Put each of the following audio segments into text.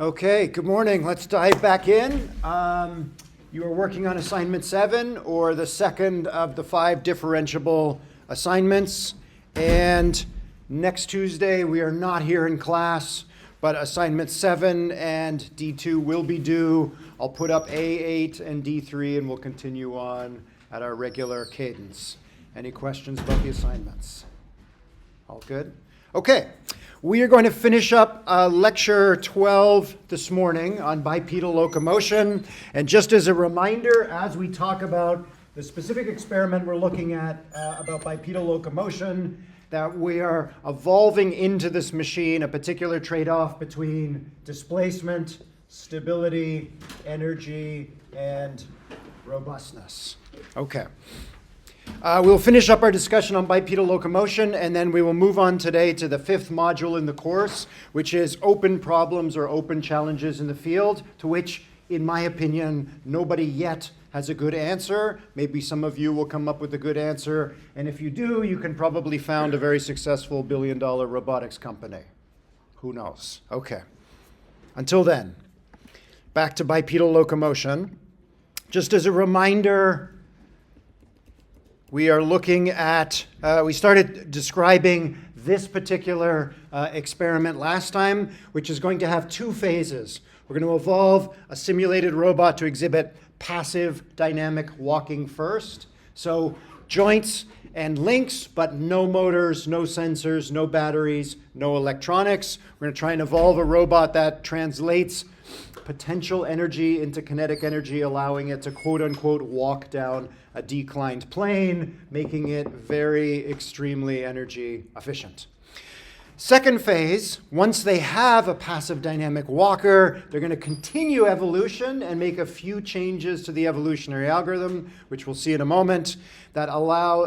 Okay, good morning. Let's dive back in. You are working on assignment 7, or the second of the 5 differentiable assignments. And next Tuesday, we are not here in class, but assignment 7 and D2 will be due. I'll put up A8 and D3, and we'll continue on at our regular cadence. Any questions about the assignments? All good? Okay. We are going to finish up lecture 12 this morning on bipedal locomotion. And just as a reminder, as we talk about the specific experiment we're looking at about bipedal locomotion, that we are evolving into this machine a particular trade-off between displacement, stability, energy, and robustness. Okay. We'll finish up our discussion on bipedal locomotion, and then we will move on today to the 5th module in the course, which is open problems or open challenges in the field, to which, in my opinion, nobody yet has a good answer. Maybe some of you will come up with a good answer, and if you do, you can probably found a very successful billion-dollar robotics company. Who knows? Okay. Until then, back to bipedal locomotion. Just as a reminder, we are looking at, we started describing this particular experiment last time, which is going to have 2 phases. We're going to evolve a simulated robot to exhibit passive dynamic walking first. So joints and links, but no motors, no sensors, no batteries, no electronics. We're going to try and evolve a robot that translates potential energy into kinetic energy, allowing it to quote-unquote walk down a declined plane, making it very extremely energy efficient. Second phase, once they have a passive dynamic walker, they're going to continue evolution and make a few changes to the evolutionary algorithm, which we'll see in a moment, that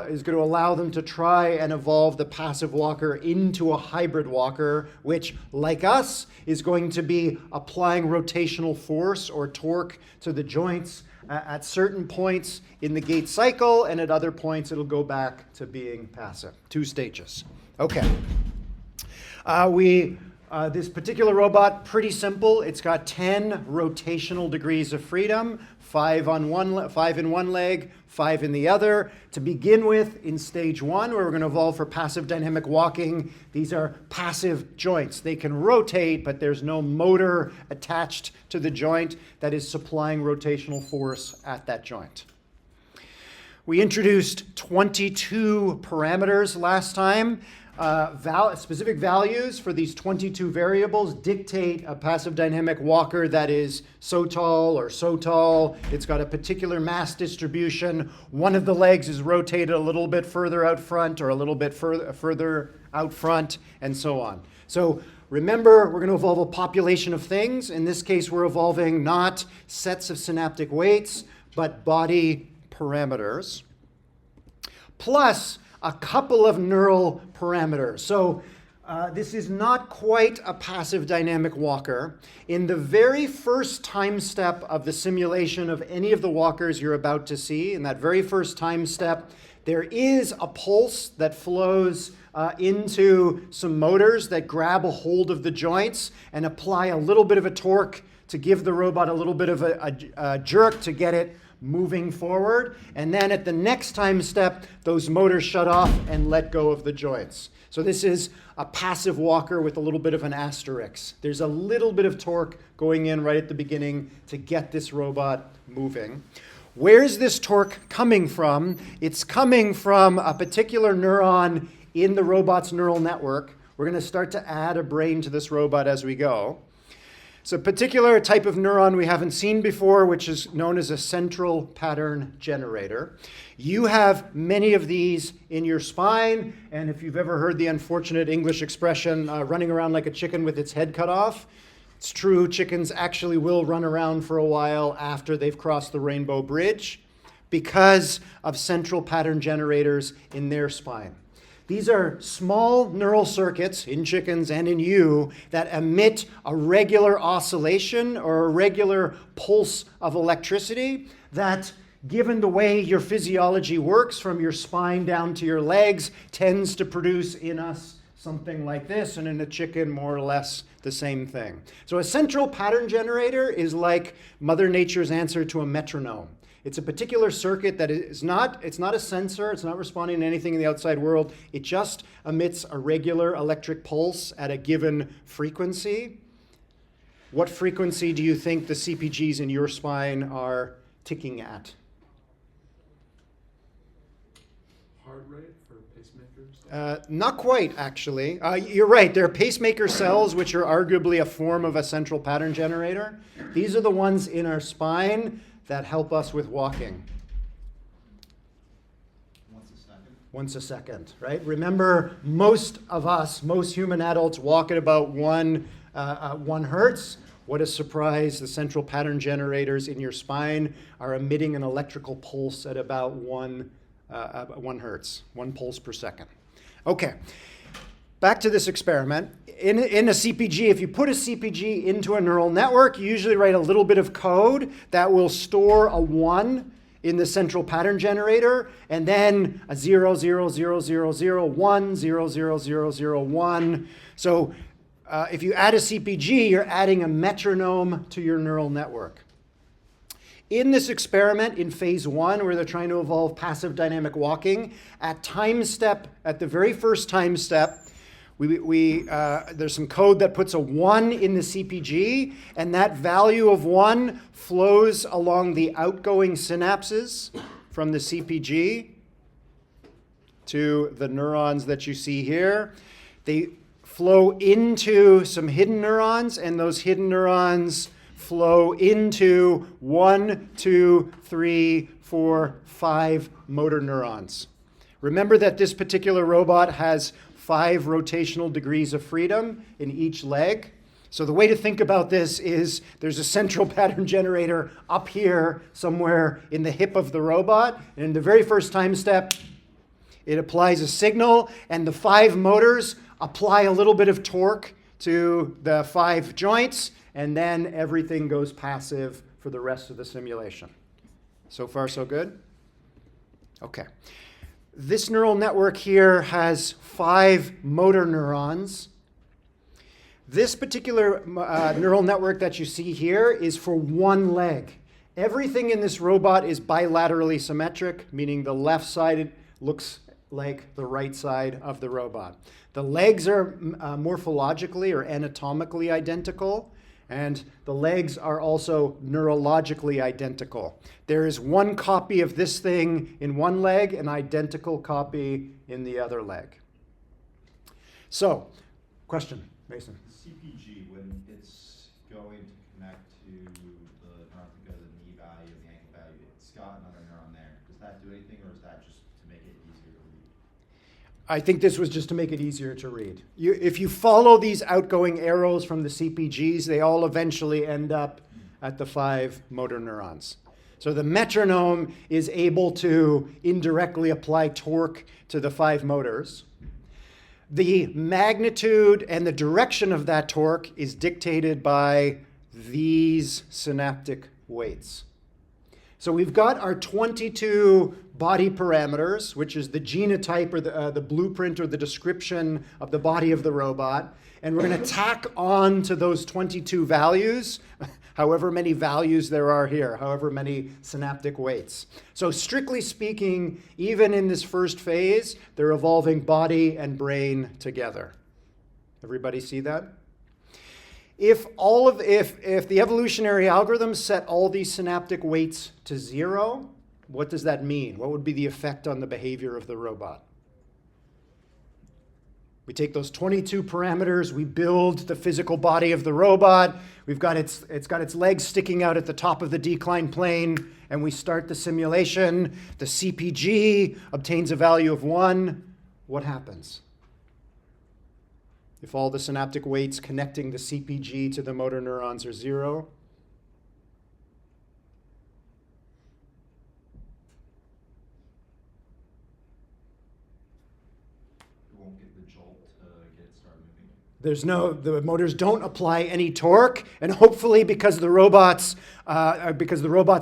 is going to allow them to try and evolve the passive walker into a hybrid walker, which, like us, is going to be applying rotational force or torque to the joints at certain points in the gait cycle, and at other points it'll go back to being passive. 2 stages. Okay. This particular robot, pretty simple. It's got 10 rotational degrees of freedom, 5 in one leg, 5 in the other. To begin with, in stage 1, where we're going to evolve for passive dynamic walking, these are passive joints. They can rotate, but there's no motor attached to the joint that is supplying rotational force at that joint. We introduced 22 parameters last time. Specific values for these 22 variables dictate a passive dynamic walker that is so tall or so tall. It's got a particular mass distribution. One of the legs is rotated a little bit further out front or a little bit further out front, and so on. So remember, we're going to evolve a population of things. In this case, we're evolving not sets of synaptic weights, but body parameters, plus a couple of neural parameters. So this is not quite a passive dynamic walker. In the very first time step of the simulation of any of the walkers you're about to see, in that very first time step, there is a pulse that flows into some motors that grab a hold of the joints and apply a little bit of a torque to give the robot a little bit of a jerk to get it moving forward, and then at the next time step, those motors shut off and let go of the joints. So this is a passive walker with a little bit of an asterisk. There's a little bit of torque going in right at the beginning to get this robot moving. Where's this torque coming from? It's coming from a particular neuron in the robot's neural network. We're going to start to add a brain to this robot as we go. It's a particular type of neuron we haven't seen before, which is known as a central pattern generator. You have many of these in your spine, and if you've ever heard the unfortunate English expression, running around like a chicken with its head cut off, it's true, chickens actually will run around for a while after they've crossed the rainbow bridge because of central pattern generators in their spine. These are small neural circuits in chickens and in you that emit a regular oscillation or a regular pulse of electricity that, given the way your physiology works from your spine down to your legs, tends to produce in us something like this, and in a chicken, more or less the same thing. So a central pattern generator is like Mother Nature's answer to a metronome. It's a particular circuit that it's not a sensor, it's not responding to anything in the outside world, it just emits a regular electric pulse at a given frequency. What frequency do you think the CPGs in your spine are ticking at? Heart rate for pacemakers? Not quite, actually. You're right. There are pacemaker cells, which are arguably a form of a central pattern generator. These are the ones in our spine that help us with walking. Once a second, right? Remember, most of us, most human adults, walk at about 1 hertz. What a surprise. The central pattern generators in your spine are emitting an electrical pulse at about 1 hertz, 1 pulse per second. Okay, back to this experiment. In a CPG, if you put a CPG into a neural network, you usually write a little bit of code that will store a 1 in the central pattern generator, and then a 0, 0, 0, 0, 0, 1, 0, 0, 0, 0, 1. So if you add a CPG, you're adding a metronome to your neural network. In this experiment, in phase 1, where they're trying to evolve passive dynamic walking, at the very first time step, there's some code that puts a 1 in the CPG, and that value of 1 flows along the outgoing synapses from the CPG to the neurons that you see here. They flow into some hidden neurons, and those hidden neurons flow into 1, 2, 3, 4, 5 motor neurons. Remember that this particular robot has 5 rotational degrees of freedom in each leg. So the way to think about this is there's a central pattern generator up here somewhere in the hip of the robot. And in the very first time step, it applies a signal, and the 5 motors apply a little bit of torque to the 5 joints, and then everything goes passive for the rest of the simulation. So far, so good? Okay. This neural network here has 5 motor neurons. This particular neural network that you see here is for 1 leg. Everything in this robot is bilaterally symmetric, meaning the left side looks like the right side of the robot. The legs are morphologically or anatomically identical, and the legs are also neurologically identical. There is 1 copy of this thing in 1 leg, an identical copy in the other leg. So, question, Mason. CPG, when it's going to connect to the neuron to go to the knee value and the ankle value, it's got another neuron there. Does that do anything, or is that just to make it easier to read? I think this was just to make it easier to read. If you follow these outgoing arrows from the CPGs, they all eventually end up at the 5 motor neurons. So the metronome is able to indirectly apply torque to the 5 motors. The magnitude and the direction of that torque is dictated by these synaptic weights. So we've got our 22 body parameters, which is the genotype or the blueprint or the description of the body of the robot. And we're going to tack on to those 22 values, however many values there are here, however many synaptic weights. So strictly speaking, even in this first phase, they're evolving body and brain together. Everybody see that? If the evolutionary algorithms set all these synaptic weights to 0, what does that mean? What would be the effect on the behavior of the robot? We take those 22 parameters, we build the physical body of the robot, it's got its legs sticking out at the top of the decline plane, and we start the simulation. The CPG obtains a value of 1. What happens? If all the synaptic weights connecting the CPG to the motor neurons are 0, the motors don't apply any torque, and hopefully because the robot's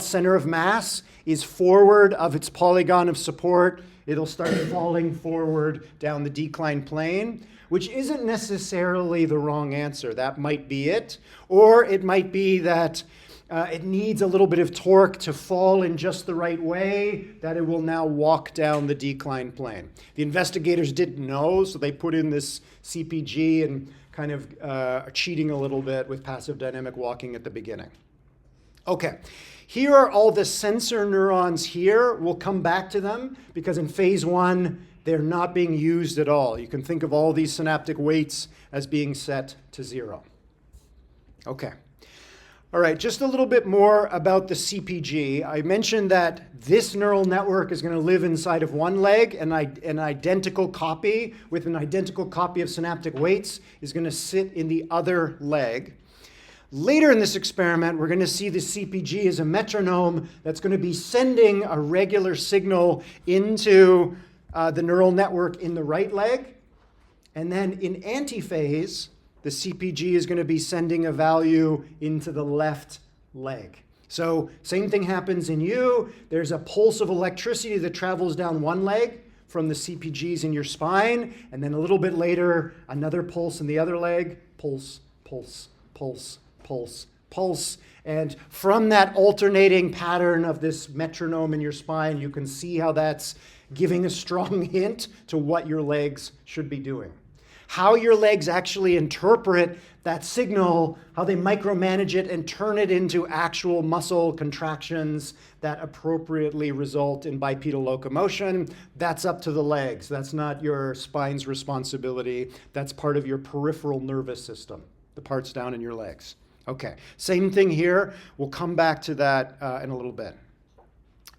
center of mass is forward of its polygon of support, it'll start falling forward down the decline plane. which isn't necessarily the wrong answer. That might be it. Or it might be that it needs a little bit of torque to fall in just the right way that it will now walk down the decline plane. The investigators didn't know, so they put in this CPG and kind of cheating a little bit with passive dynamic walking at the beginning. Okay, here are all the sensor neurons here. We'll come back to them because in phase 1, they're not being used at all. You can think of all these synaptic weights as being set to 0. Okay. All right, just a little bit more about the CPG. I mentioned that this neural network is going to live inside of one leg, and an identical copy with an identical copy of synaptic weights is going to sit in the other leg. Later in this experiment, we're going to see the CPG as a metronome that's going to be sending a regular signal into the neural network in the right leg. And then in antiphase, the CPG is going to be sending a value into the left leg. So same thing happens in you. There's a pulse of electricity that travels down one leg from the CPGs in your spine. And then a little bit later, another pulse in the other leg. Pulse, pulse, pulse, pulse, pulse. And from that alternating pattern of this metronome in your spine, you can see how that's giving a strong hint to what your legs should be doing. How your legs actually interpret that signal, how they micromanage it and turn it into actual muscle contractions that appropriately result in bipedal locomotion, that's up to the legs. That's not your spine's responsibility. That's part of your peripheral nervous system, the parts down in your legs. Okay, same thing here. We'll come back to that in a little bit.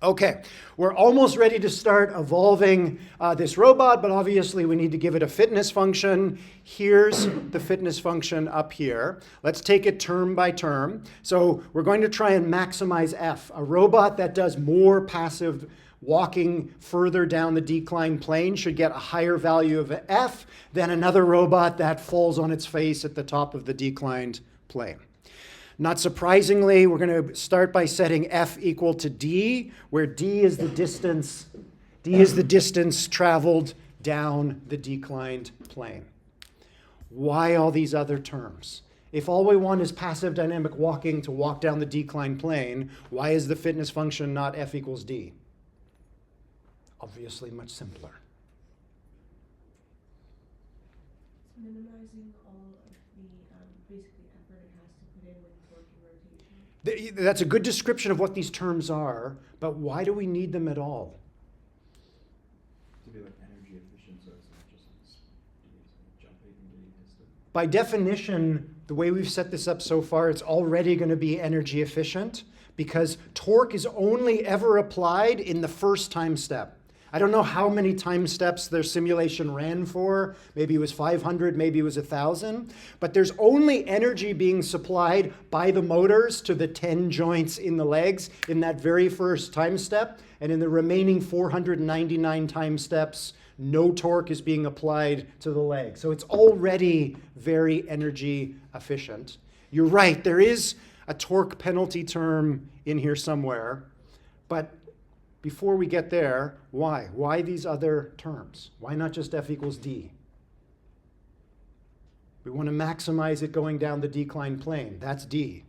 Okay, we're almost ready to start evolving this robot, but obviously we need to give it a fitness function. Here's the fitness function up here. Let's take it term by term. So we're going to try and maximize F, a robot that does more passive walking further down the decline plane should get a higher value of F than another robot that falls on its face at the top of the declined plane. Not surprisingly, we're going to start by setting F equal to D, where D is the distance traveled down the declined plane. Why all these other terms? If all we want is passive dynamic walking to walk down the declined plane, why is the fitness function not F equals D? Obviously much simpler. Minimizing all of the basically effort it has to put in with torque and rotation. That's a good description of what these terms are, but why do we need them at all? To be like energy efficient, so it's not just jumping and getting distance. By definition, the way we've set this up so far, it's already going to be energy efficient because torque is only ever applied in the first time step. I don't know how many time steps their simulation ran for. Maybe it was 500, maybe it was 1,000. But there's only energy being supplied by the motors to the 10 joints in the legs in that very first time step. And in the remaining 499 time steps, no torque is being applied to the leg. So it's already very energy efficient. You're right, there is a torque penalty term in here somewhere. But before we get there, why? Why these other terms? Why not just F equals D? We want to maximize it going down the decline plane. That's D.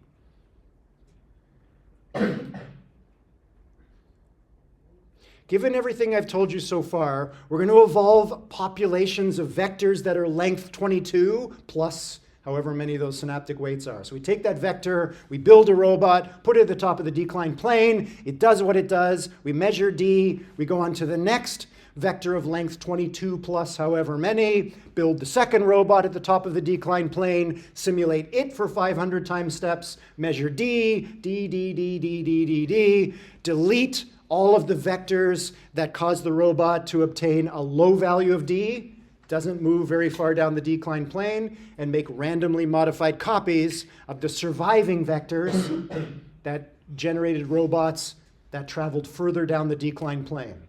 Given everything I've told you so far, we're going to evolve populations of vectors that are length 22 plus however many of those synaptic weights are. So we take that vector, we build a robot, put it at the top of the decline plane, it does what it does, we measure D, we go on to the next vector of length 22 plus however many, build the second robot at the top of the decline plane, simulate it for 500 time steps, measure D, D, D, D, D, D, D, D, delete all of the vectors that cause the robot to obtain a low value of D, doesn't move very far down the decline plane, and make randomly modified copies of the surviving vectors that generated robots that traveled further down the decline plane.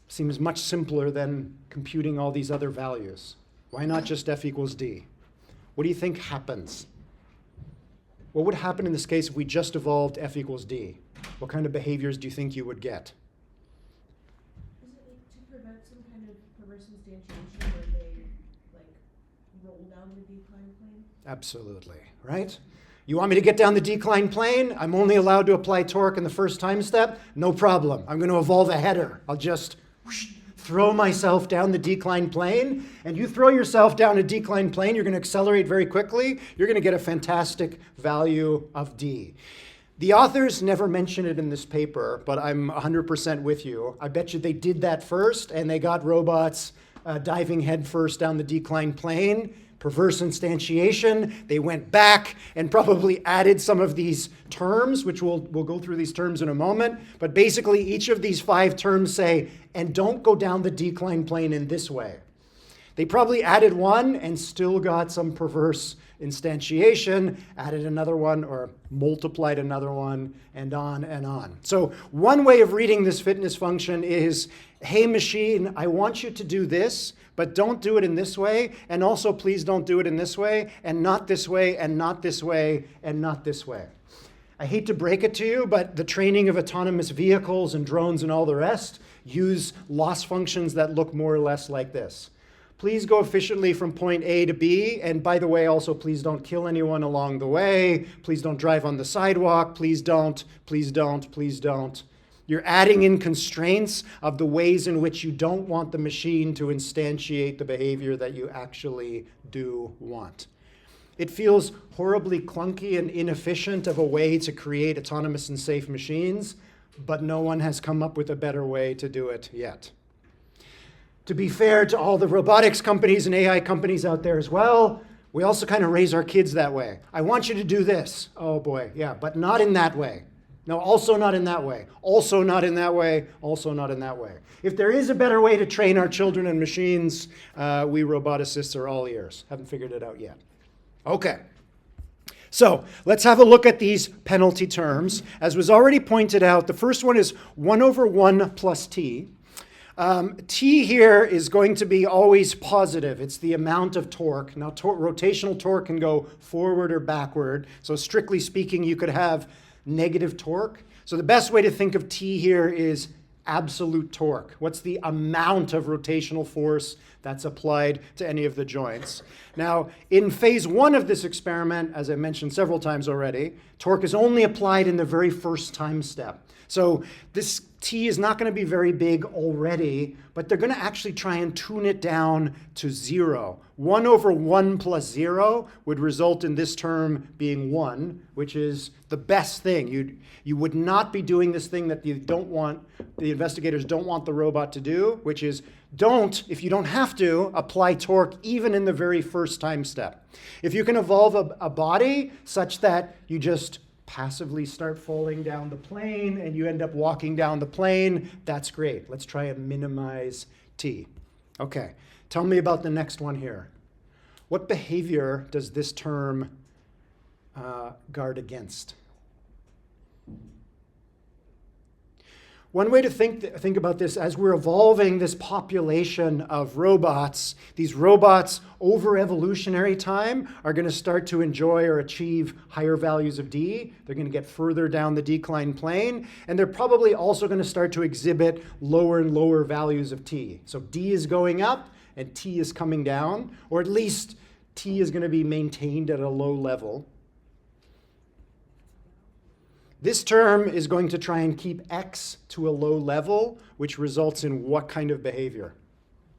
Seems much simpler than computing all these other values. Why not just F equals D? What do you think happens? What would happen in this case if we just evolved F equals D? What kind of behaviors do you think you would get? Is it like to prevent some kind of perverse instantiation where they like down the decline plane? Absolutely, right? You want me to get down the decline plane? I'm only allowed to apply torque in the first time step? No problem. I'm going to evolve a header. I'll just whoosh, throw myself down the decline plane. And you throw yourself down a decline plane, you're going to accelerate very quickly. You're going to get a fantastic value of D. The authors never mention it in this paper, but I'm 100% with you. I bet you they did that first, and they got robots diving headfirst down the decline plane. Perverse instantiation. They went back and probably added some of these terms, which we'll go through these terms in a moment. But basically, each of these 5 terms say, and don't go down the decline plane in this way. They probably added one and still got some perverse instantiation, added another one or multiplied another one, and on and on. So one way of reading this fitness function is, hey machine, I want you to do this, but don't do it in this way, and also please don't do it in this way, and not this way, and not this way, and not this way. I hate to break it to you, but the training of autonomous vehicles and drones and all the rest use loss functions that look more or less like this. Please go efficiently from point A to B, and by the way, also please don't kill anyone along the way. Please don't drive on the sidewalk. Please don't, please don't, please don't. You're adding in constraints of the ways in which you don't want the machine to instantiate the behavior that you actually do want. It feels horribly clunky and inefficient of a way to create autonomous and safe machines, but no one has come up with a better way to do it yet. To be fair to all the robotics companies and AI companies out there as well, we also kind of raise our kids that way. I want you to do this. Oh boy, yeah, but not in that way. No, also not in that way. Also not in that way. Also not in that way. If there is a better way to train our children and machines, we roboticists are all ears. Haven't figured it out yet. Okay. So let's have a look at these penalty terms. As was already pointed out, the first one is 1 over 1 plus t. T here is going to be always positive. It's the amount of torque. Now, rotational torque can go forward or backward. So strictly speaking, you could have negative torque. So the best way to think of T here is absolute torque. What's the amount of rotational force that's applied to any of the joints? Now, in phase 1 of this experiment, as I mentioned several times already, torque is only applied in the very first time step. So this T is not going to be very big already, but they're going to actually try and tune it down to 0. 1 over 1 plus 0 would result in this term being 1, which is the best thing. You would not be doing this thing that the investigators don't want the robot to do, which is don't, if you don't have to, apply torque even in the very first time step. If you can evolve a body such that you just passively start falling down the plane and you end up walking down the plane, that's great. Let's try and minimize T. Okay, tell me about the next one here. What behavior does this term guard against? One way to think about this, as we're evolving this population of robots, these robots over evolutionary time are going to start to enjoy or achieve higher values of D. They're going to get further down the decline plane, and they're probably also going to start to exhibit lower and lower values of T. So D is going up and T is coming down, or at least T is going to be maintained at a low level. This term is going to try and keep X to a low level, which results in what kind of behavior?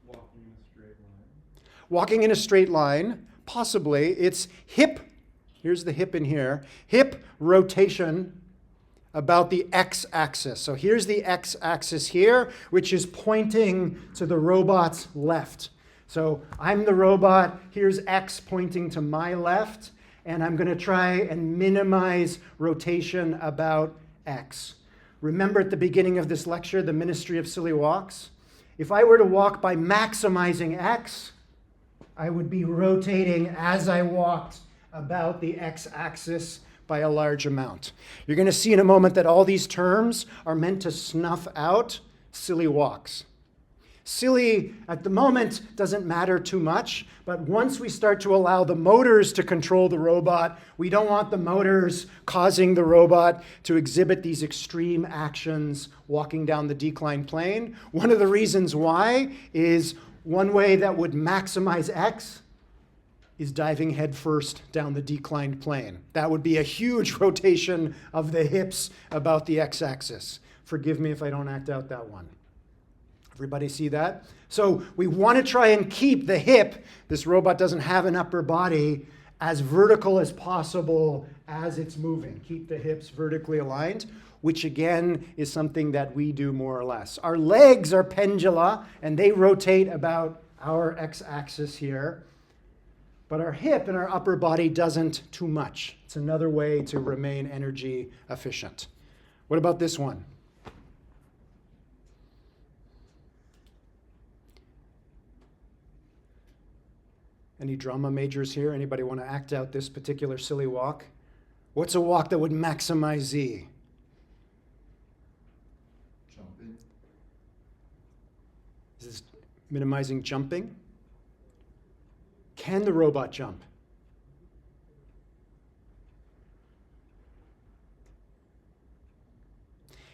Walking in a straight line. Walking in a straight line, possibly. It's hip, here's the hip in here, hip rotation about the x-axis. So here's the x-axis here, which is pointing to the robot's left. So I'm the robot, here's x pointing to my left, and I'm going to try and minimize rotation about x. Remember at the beginning of this lecture, the Ministry of Silly Walks? If I were to walk by maximizing x, I would be rotating as I walked about the x-axis by a large amount. You're going to see in a moment that all these terms are meant to snuff out silly walks. Silly, at the moment, doesn't matter too much, but once we start to allow the motors to control the robot, we don't want the motors causing the robot to exhibit these extreme actions walking down the decline plane. One of the reasons why is one way that would maximize X is diving headfirst down the declined plane. That would be a huge rotation of the hips about the x-axis. Forgive me if I don't act out that one. Everybody see that? So we want to try and keep the hip, this robot doesn't have an upper body, as vertical as possible as it's moving. Keep the hips vertically aligned, which again is something that we do more or less. Our legs are pendula, and they rotate about our x-axis here. But our hip and our upper body doesn't too much. It's another way to remain energy efficient. What about this one? Any drama majors here? Anybody want to act out this particular silly walk? What's a walk that would maximize Z? Jumping. Is this minimizing jumping? Can the robot jump?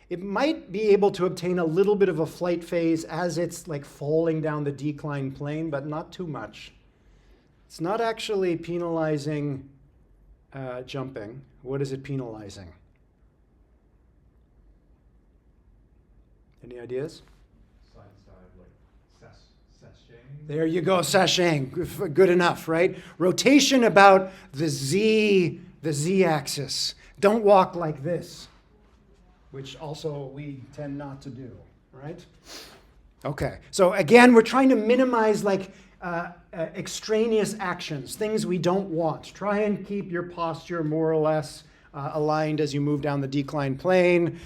It might be able to obtain a little bit of a flight phase as it's like falling down the decline plane, but not too much. It's not actually penalizing jumping. What is it penalizing? Any ideas? Like sashaying. There you go, sashaying. Good enough, right? Rotation about the Z axis. Don't walk like this, which also we tend not to do, right? Okay, so again, we're trying to minimize like extraneous actions, things we don't want. Try and keep your posture more or less aligned as you move down the decline plane.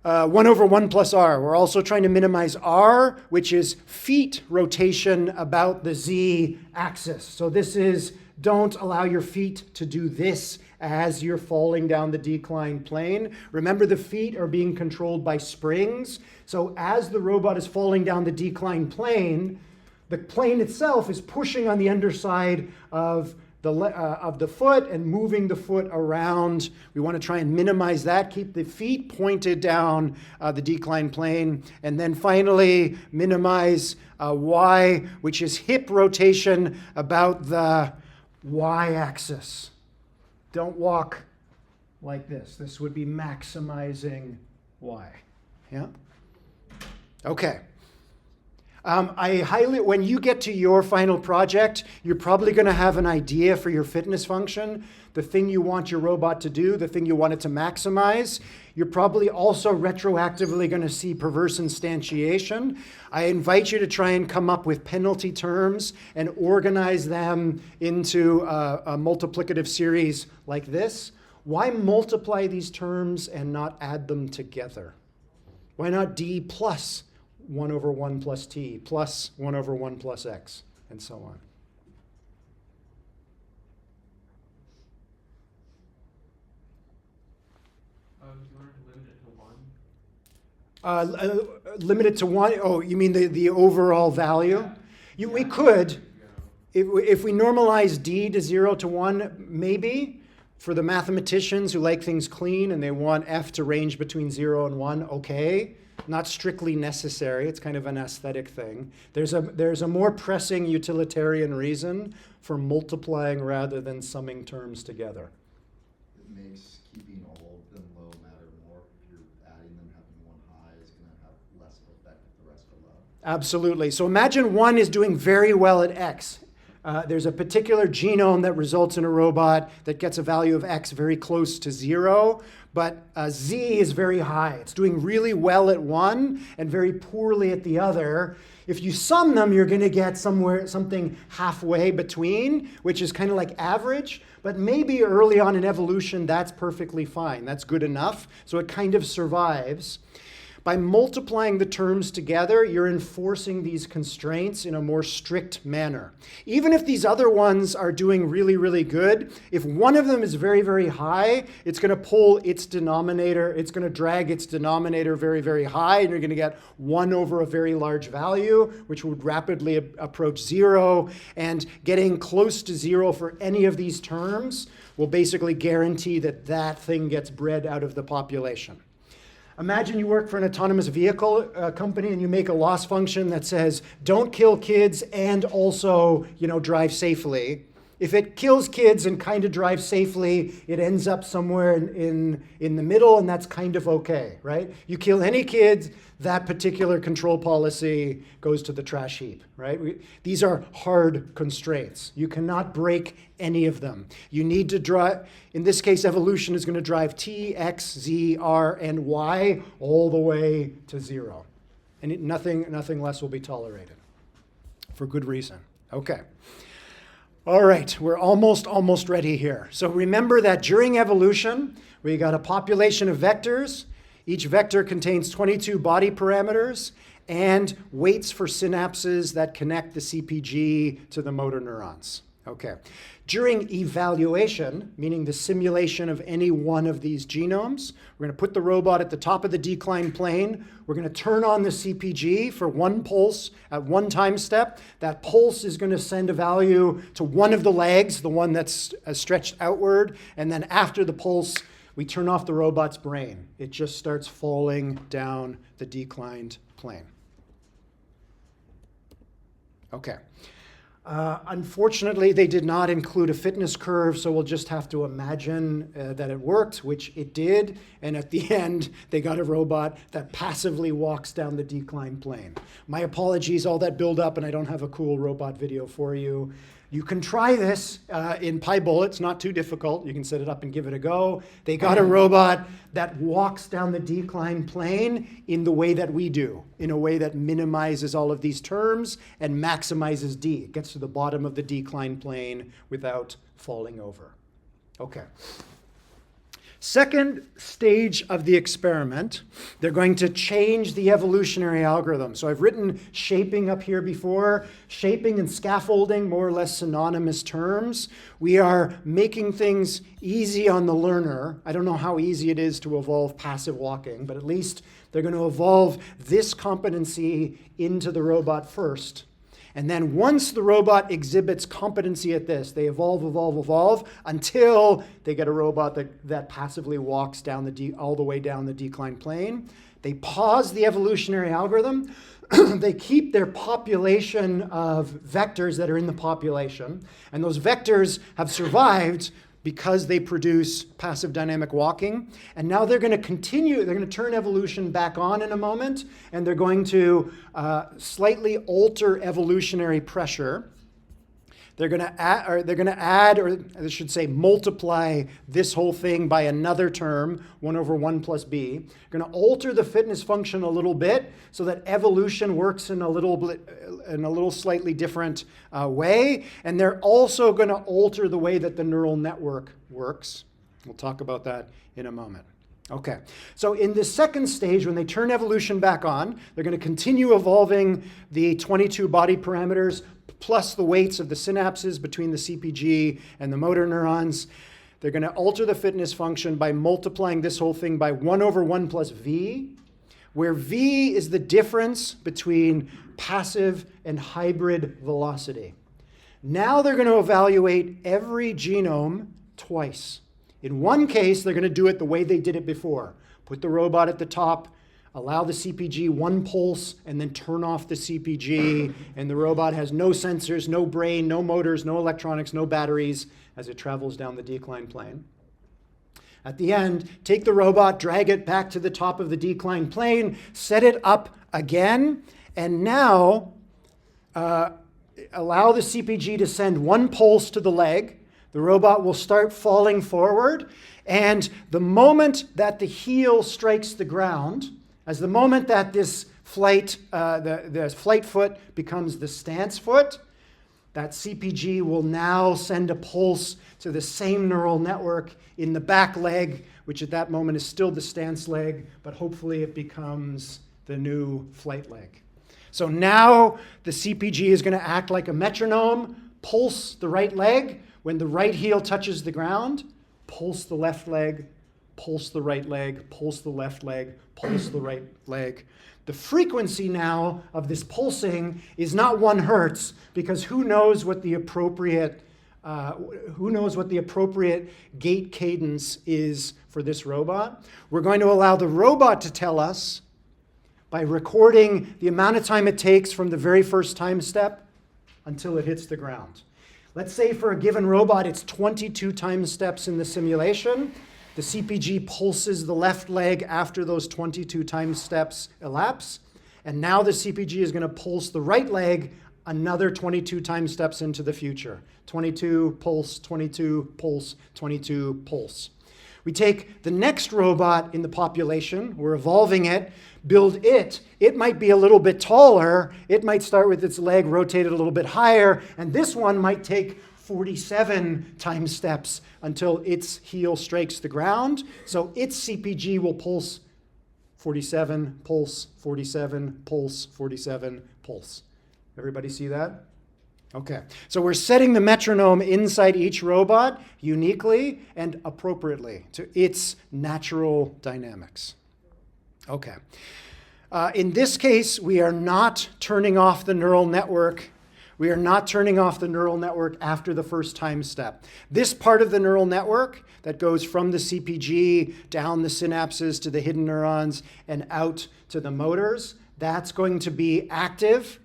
1 over 1 plus r. We're also trying to minimize r, which is feet rotation about the z axis. So this is, don't allow your feet to do this as you're falling down the decline plane. Remember, the feet are being controlled by springs. So as the robot is falling down the decline plane, the plane itself is pushing on the underside of the foot and moving the foot around. We want to try and minimize that. Keep the feet pointed down the decline plane. And then finally, minimize Y, which is hip rotation about the Y-axis. Don't walk like this. This would be maximizing Y. Yeah? Okay. When you get to your final project, you're probably going to have an idea for your fitness function, the thing you want your robot to do, the thing you want it to maximize. You're probably also retroactively going to see perverse instantiation. I invite you to try and come up with penalty terms and organize them into a multiplicative series like this. Why multiply these terms and not add them together? Why not D plus 1 over 1 plus t plus 1 over 1 plus x, and so on. You wanted to limit it to 1? Limit it to 1? Oh, you mean the overall value? Yeah. We could. If we normalize d to 0 to 1, maybe. For the mathematicians who like things clean and they want f to range between 0 and 1, okay. Not strictly necessary. It's kind of an aesthetic thing. There's a more pressing utilitarian reason for multiplying rather than summing terms together. It makes keeping all of them low matter more. If you're adding them, having one high is going to have less of effect if the rest are low. Absolutely. So imagine 1 is doing very well at x. There's a particular genome that results in a robot that gets a value of x very close to 0, but z is very high. It's doing really well at 1 and very poorly at the other. If you sum them, you're going to get something halfway between, which is kind of like average, but maybe early on in evolution, that's perfectly fine. That's good enough, so it kind of survives. By multiplying the terms together, you're enforcing these constraints in a more strict manner. Even if these other ones are doing really, really good, if one of them is very, very high, it's going to pull its denominator, it's going to drag its denominator very, very high, and you're going to get 1 over a very large value, which would rapidly approach 0. And getting close to 0 for any of these terms will basically guarantee that that thing gets bred out of the population. Imagine you work for an autonomous vehicle company and you make a loss function that says, don't kill kids and also, drive safely. If it kills kids and kind of drives safely, it ends up somewhere in the middle, and that's kind of okay, right? You kill any kids, that particular control policy goes to the trash heap, right? These are hard constraints. You cannot break any of them. You need to drive, in this case, evolution is going to drive T, X, Z, R, and Y all the way to 0. And nothing less will be tolerated for good reason. Okay. All right, we're almost ready here. So remember that during evolution, we got a population of vectors. Each vector contains 22 body parameters and waits for synapses that connect the CPG to the motor neurons. Okay. During evaluation, meaning the simulation of any one of these genomes, we're going to put the robot at the top of the decline plane. We're going to turn on the CPG for one pulse at one time step. That pulse is going to send a value to one of the legs, the one that's stretched outward. And then after the pulse, we turn off the robot's brain. It just starts falling down the declined plane. Okay. Unfortunately, they did not include a fitness curve, so we'll just have to imagine that it worked, which it did. And at the end, they got a robot that passively walks down the decline plane. My apologies, all that build up, and I don't have a cool robot video for you. You can try this in PyBull. It's not too difficult. You can set it up and give it a go. They got a robot that walks down the decline plane in the way that we do, in a way that minimizes all of these terms and maximizes D. It gets to the bottom of the decline plane without falling over. Okay. Second stage of the experiment, they're going to change the evolutionary algorithm. So I've written shaping up here before. Shaping and scaffolding, more or less synonymous terms. We are making things easy on the learner. I don't know how easy it is to evolve passive walking, but at least they're going to evolve this competency into the robot first. And then once the robot exhibits competency at this, they evolve until they get a robot that passively walks down all the way down the decline plane. They pause the evolutionary algorithm. They keep their population of vectors that are in the population. And those vectors have survived because they produce passive dynamic walking. And now they're going to continue, they're going to turn evolution back on in a moment, and they're going to slightly alter evolutionary pressure. They're going to add, or I should say multiply this whole thing by another term, 1 over 1 plus b. They're going to alter the fitness function a little bit so that evolution works in a little slightly different way. And they're also going to alter the way that the neural network works. We'll talk about that in a moment. Okay, so in the second stage, when they turn evolution back on, they're going to continue evolving the 22 body parameters plus the weights of the synapses between the CPG and the motor neurons. They're going to alter the fitness function by multiplying this whole thing by 1 over 1 plus v, where v is the difference between passive and hybrid velocity. Now they're going to evaluate every genome twice. In one case, they're going to do it the way they did it before. Put the robot at the top, allow the CPG one pulse, and then turn off the CPG, and the robot has no sensors, no brain, no motors, no electronics, no batteries as it travels down the decline plane. At the end, take the robot, drag it back to the top of the decline plane, set it up again, and now allow the CPG to send one pulse to the leg. The robot will start falling forward, and the moment that the heel strikes the ground, as the moment that this flight, the flight foot becomes the stance foot, that CPG will now send a pulse to the same neural network in the back leg, which at that moment is still the stance leg, but hopefully it becomes the new flight leg. So now the CPG is going to act like a metronome, pulse the right leg. When the right heel touches the ground, pulse the left leg, pulse the right leg, pulse the left leg, pulse the right leg. The frequency now of this pulsing is not 1 hertz, because who knows what the appropriate gait cadence is for this robot. We're going to allow the robot to tell us by recording the amount of time it takes from the very first time step until it hits the ground. Let's say for a given robot, it's 22 time steps in the simulation. The CPG pulses the left leg after those 22 time steps elapse. And now the CPG is going to pulse the right leg another 22 time steps into the future. 22, pulse, 22, pulse, 22, pulse. We take the next robot in the population, we're evolving it, build it. It might be a little bit taller. It might start with its leg rotated a little bit higher. And this one might take 47 time steps until its heel strikes the ground. So its CPG will pulse 47, pulse, 47, pulse, 47, pulse. Everybody see that? Okay, so we're setting the metronome inside each robot uniquely and appropriately to its natural dynamics. Okay. In this case, we are not turning off the neural network. We are not turning off the neural network after the first time step. This part of the neural network that goes from the CPG down the synapses to the hidden neurons and out to the motors, that's going to be active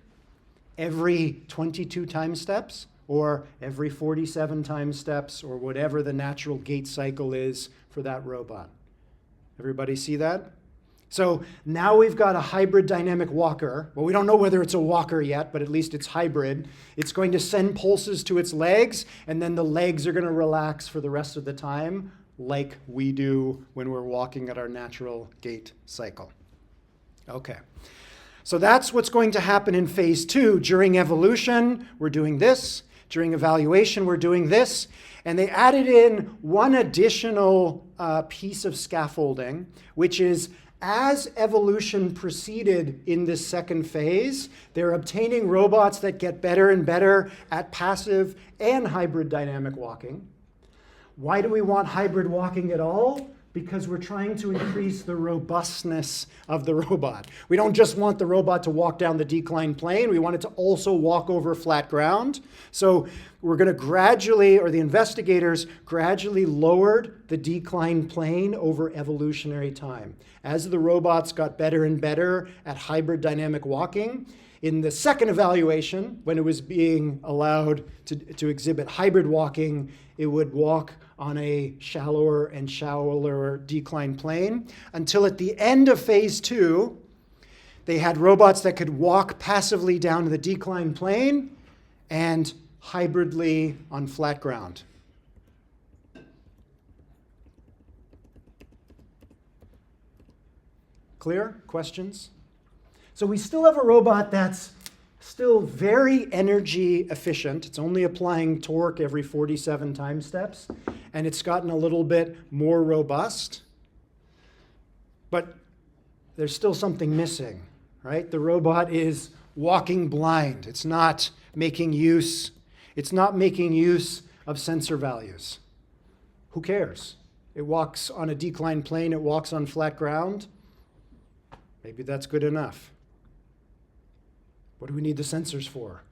every 22 time steps or every 47 time steps or whatever the natural gait cycle is for that robot. Everybody see that? So now we've got a hybrid dynamic walker. Well, we don't know whether it's a walker yet, but at least it's hybrid. It's going to send pulses to its legs, and then the legs are going to relax for the rest of the time, like we do when we're walking at our natural gait cycle. Okay. So that's what's going to happen in phase 2. During evolution, we're doing this. During evaluation, we're doing this. And they added in one additional piece of scaffolding, which is as evolution proceeded in this second phase, they're obtaining robots that get better and better at passive and hybrid dynamic walking. Why do we want hybrid walking at all? Because we're trying to increase the robustness of the robot. We don't just want the robot to walk down the decline plane, we want it to also walk over flat ground. So we're going to gradually, or the investigators gradually lowered the decline plane over evolutionary time. As the robots got better and better at hybrid dynamic walking, in the second evaluation, when it was being allowed to exhibit hybrid walking, it would walk on a shallower and shallower decline plane until at the end of phase 2, they had robots that could walk passively down the decline plane and hybridly on flat ground. Clear? Questions? So we still have a robot that's still very energy efficient. It's only applying torque every 47 time steps, and it's gotten a little bit more robust. But there's still something missing, right? The robot is walking blind. It's not making use of sensor values. Who cares? It walks on a decline plane, it walks on flat ground. Maybe that's good enough. What do we need the sensors for?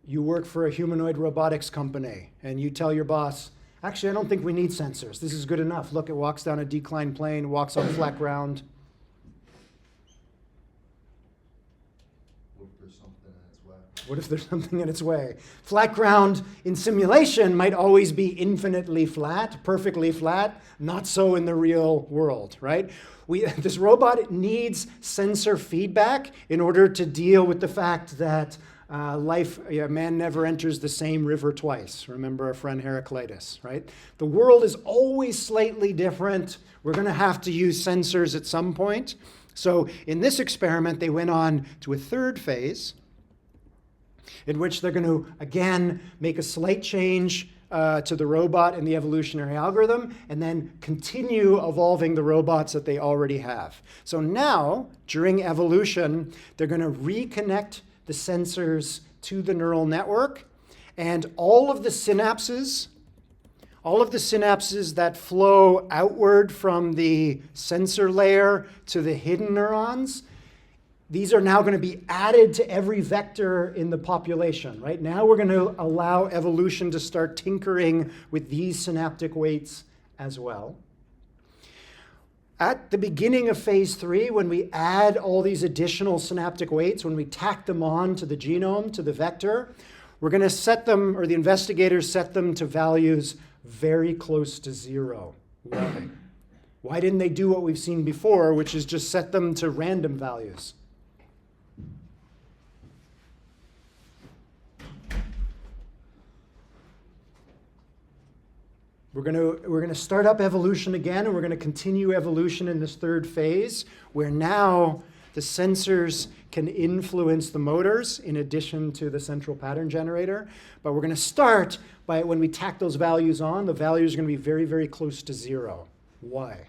You work for a humanoid robotics company, and you tell your boss, actually, I don't think we need sensors. This is good enough. Look, it walks down a decline plane, walks on flat ground. What if there's something in its way? What if there's something in its way? Flat ground in simulation might always be infinitely flat, perfectly flat. Not so in the real world, right? This robot needs sensor feedback in order to deal with the fact that man never enters the same river twice. Remember our friend Heraclitus, right? The world is always slightly different. We're going to have to use sensors at some point. So in this experiment, they went on to a third phase in which they're going to, again, make a slight change to the robot and the evolutionary algorithm, and then continue evolving the robots that they already have. So now, during evolution, they're going to reconnect the sensors to the neural network, and all of the synapses that flow outward from the sensor layer to the hidden neurons, these are now going to be added to every vector in the population, right? Now we're going to allow evolution to start tinkering with these synaptic weights as well. at the beginning of phase 3, when we add all these additional synaptic weights, when we tack them on to the genome, to the vector, we're going to set them, or the investigators set them to values very close to 0. Why? Why didn't they do what we've seen before, which is just set them to random values? We're going to start up evolution again, and we're going to continue evolution in this third phase, where now the sensors can influence the motors in addition to the central pattern generator. But we're going to start by, when we tack those values on, the values are going to be very, very close to 0. Why?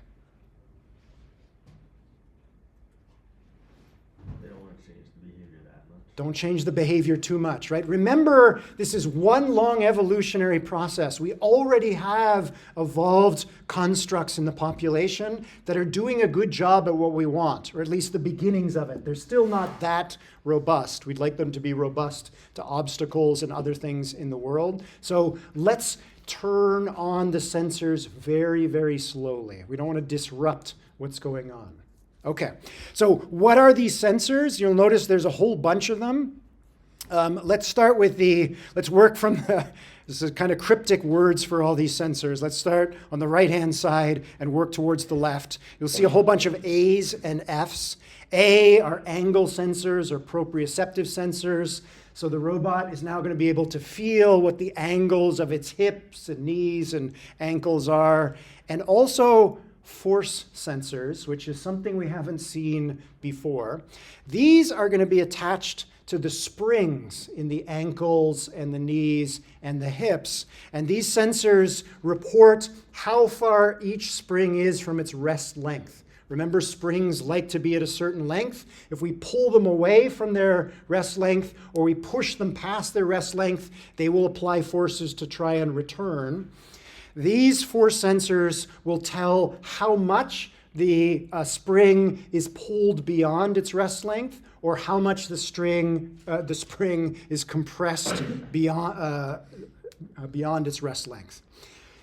They don't want to change the behavior that much. Don't change the behavior too much, right? Remember, this is one long evolutionary process. We already have evolved constructs in the population that are doing a good job at what we want, or at least the beginnings of it. They're still not that robust. We'd like them to be robust to obstacles and other things in the world. So let's turn on the sensors very, very slowly. We don't want to disrupt what's going on. Okay, so what are these sensors? You'll notice there's a whole bunch of them. Let's work from this is kind of cryptic words for all these sensors. Let's start on the right-hand side and work towards the left. You'll see a whole bunch of A's and F's. A are angle sensors or proprioceptive sensors. So the robot is now going to be able to feel what the angles of its hips and knees and ankles are. And also force sensors, which is something we haven't seen before. These are going to be attached to the springs in the ankles and the knees and the hips. And these sensors report how far each spring is from its rest length. Remember, springs like to be at a certain length. If we pull them away from their rest length or we push them past their rest length, they will apply forces to try and return. These force sensors will tell how much the spring is pulled beyond its rest length, or how much the spring is compressed beyond its rest length.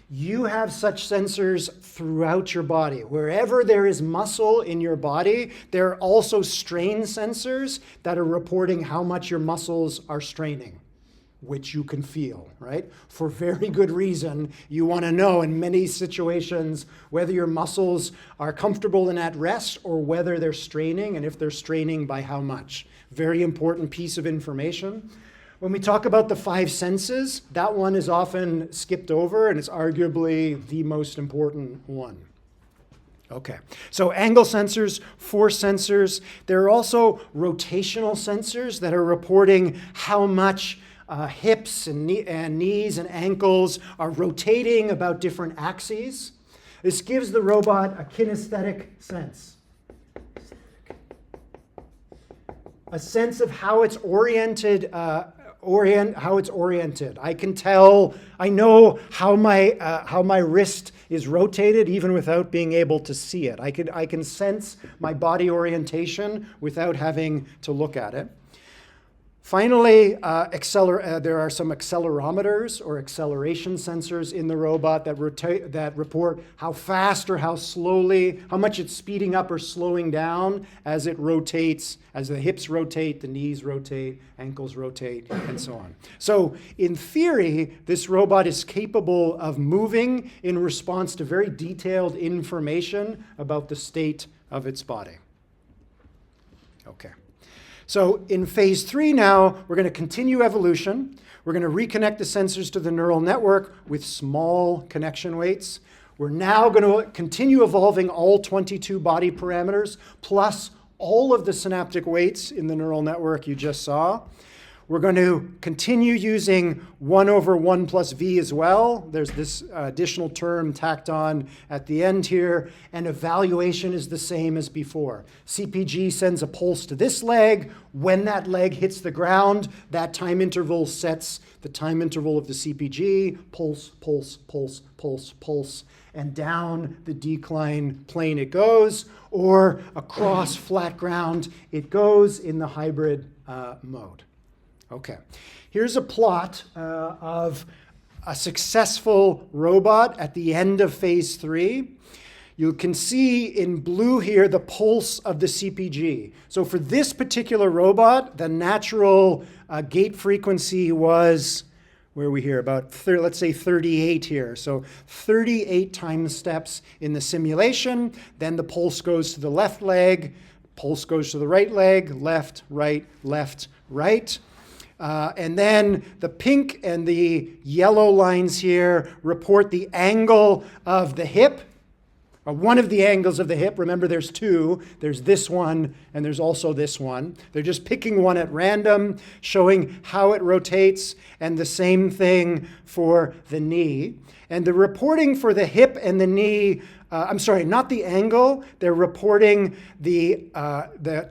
You have such sensors throughout your body. Wherever there is muscle in your body, there are also strain sensors that are reporting how much your muscles are straining, which you can feel, right? For very good reason. You want to know in many situations whether your muscles are comfortable and at rest or whether they're straining, and if they're straining, by how much. Very important piece of information. When we talk about the 5 senses, that one is often skipped over, and it's arguably the most important one. Okay, so angle sensors, force sensors. There are also rotational sensors that are reporting how much hips and knees and ankles are rotating about different axes. This gives the robot a kinesthetic sense. A sense of how it's oriented. I can tell, I know how my wrist is rotated even without being able to see it. I can sense my body orientation without having to look at it. Finally, there are some accelerometers or acceleration sensors in the robot that report how fast or how slowly, how much it's speeding up or slowing down as it rotates, as the hips rotate, the knees rotate, ankles rotate, and so on. So in theory, this robot is capable of moving in response to very detailed information about the state of its body. Okay. So in phase 3 now, we're going to continue evolution. We're going to reconnect the sensors to the neural network with small connection weights. We're now going to continue evolving all 22 body parameters, plus all of the synaptic weights in the neural network you just saw. We're going to continue using 1 over 1 plus v as well. There's this additional term tacked on at the end here, and evaluation is the same as before. CPG sends a pulse to this leg. When that leg hits the ground, that time interval sets the time interval of the CPG, pulse, pulse, pulse, pulse, pulse, and down the decline plane it goes, or across flat ground it goes in the hybrid mode. Okay, here's a plot of a successful robot at the end of phase 3. You can see in blue here the pulse of the CPG. So for this particular robot, the natural gait frequency was, where are we here? About, let's say 38 here. So 38 time steps in the simulation. Then the pulse goes to the left leg, pulse goes to the right leg, left, right, left, right. And then the pink and the yellow lines here report the angle of the hip, or one of the angles of the hip. Remember, there's two. There's this one, and there's also this one. They're just picking one at random, showing how it rotates, and the same thing for the knee. And the reporting for the hip and the knee, I'm sorry, not the angle. They're reporting the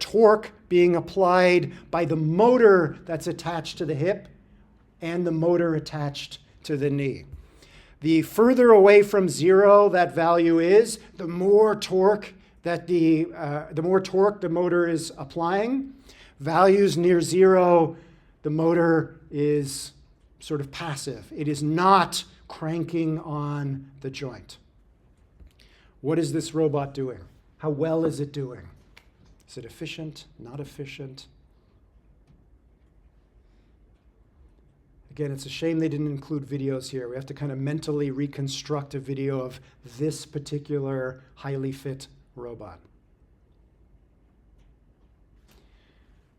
torque being applied by the motor that's attached to the hip and the motor attached to the knee. The further away from zero that value is, the more torque that the motor is applying. Values near zero, the motor is sort of passive. It is not cranking on the joint. What is this robot doing? How well is it doing? Is it efficient? Not efficient? Again, it's a shame they didn't include videos here. We have to kind of mentally reconstruct a video of this particular highly fit robot.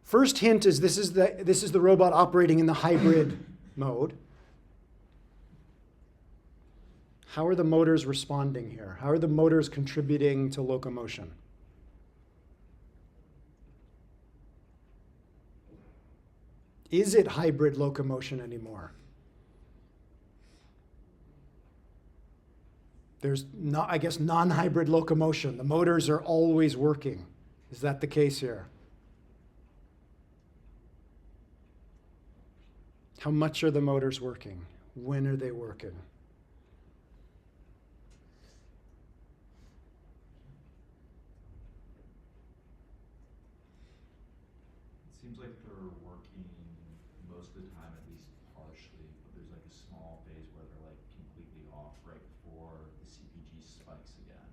First hint is this is the robot operating in the hybrid mode. How are the motors responding here? How are the motors contributing to locomotion? Is it hybrid locomotion anymore? There's not, I guess, non-hybrid locomotion. The motors are always working. Is that the case here? How much are the motors working? When are they working? It seems like they're working most of the time, at least partially, but there's like a small phase where they're like completely off right before the CPG spikes again.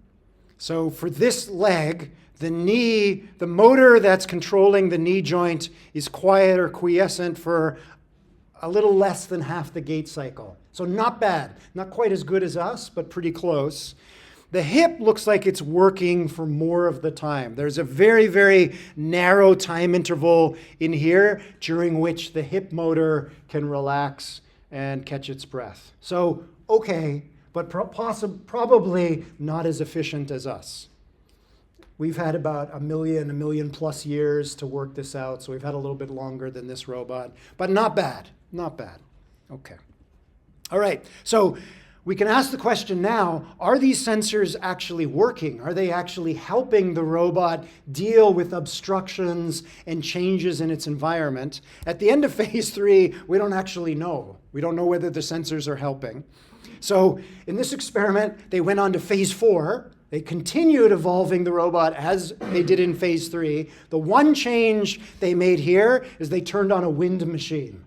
So for this leg, the motor that's controlling the knee joint is quiet or quiescent for a little less than half the gait cycle. So not bad. Not quite as good as us, but pretty close. The hip looks like it's working for more of the time. There's a very, very narrow time interval in here during which the hip motor can relax and catch its breath. So, okay, but probably not as efficient as us. We've had about a million plus years to work this out, so we've had a little bit longer than this robot, but not bad, not bad. Okay. All right, so we can ask the question now, are these sensors actually working? Are they actually helping the robot deal with obstructions and changes in its environment? At the end of phase 3, we don't actually know. We don't know whether the sensors are helping. So in this experiment, they went on to phase 4. They continued evolving the robot as they did in phase 3. The one change they made here is they turned on a wind machine.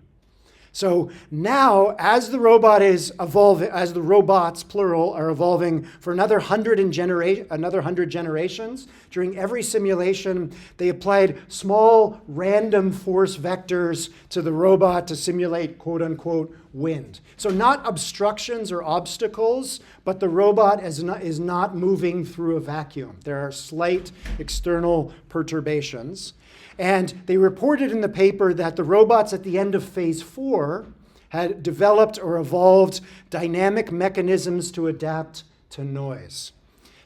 So now, as the robot is evolving, as the robots, plural, are evolving for another 100 generations, during every simulation, they applied small random force vectors to the robot to simulate quote-unquote wind. So not obstructions or obstacles, but the robot is not moving through a vacuum. There are slight external perturbations. And they reported in the paper that the robots at the end of phase 4 had developed or evolved dynamic mechanisms to adapt to noise.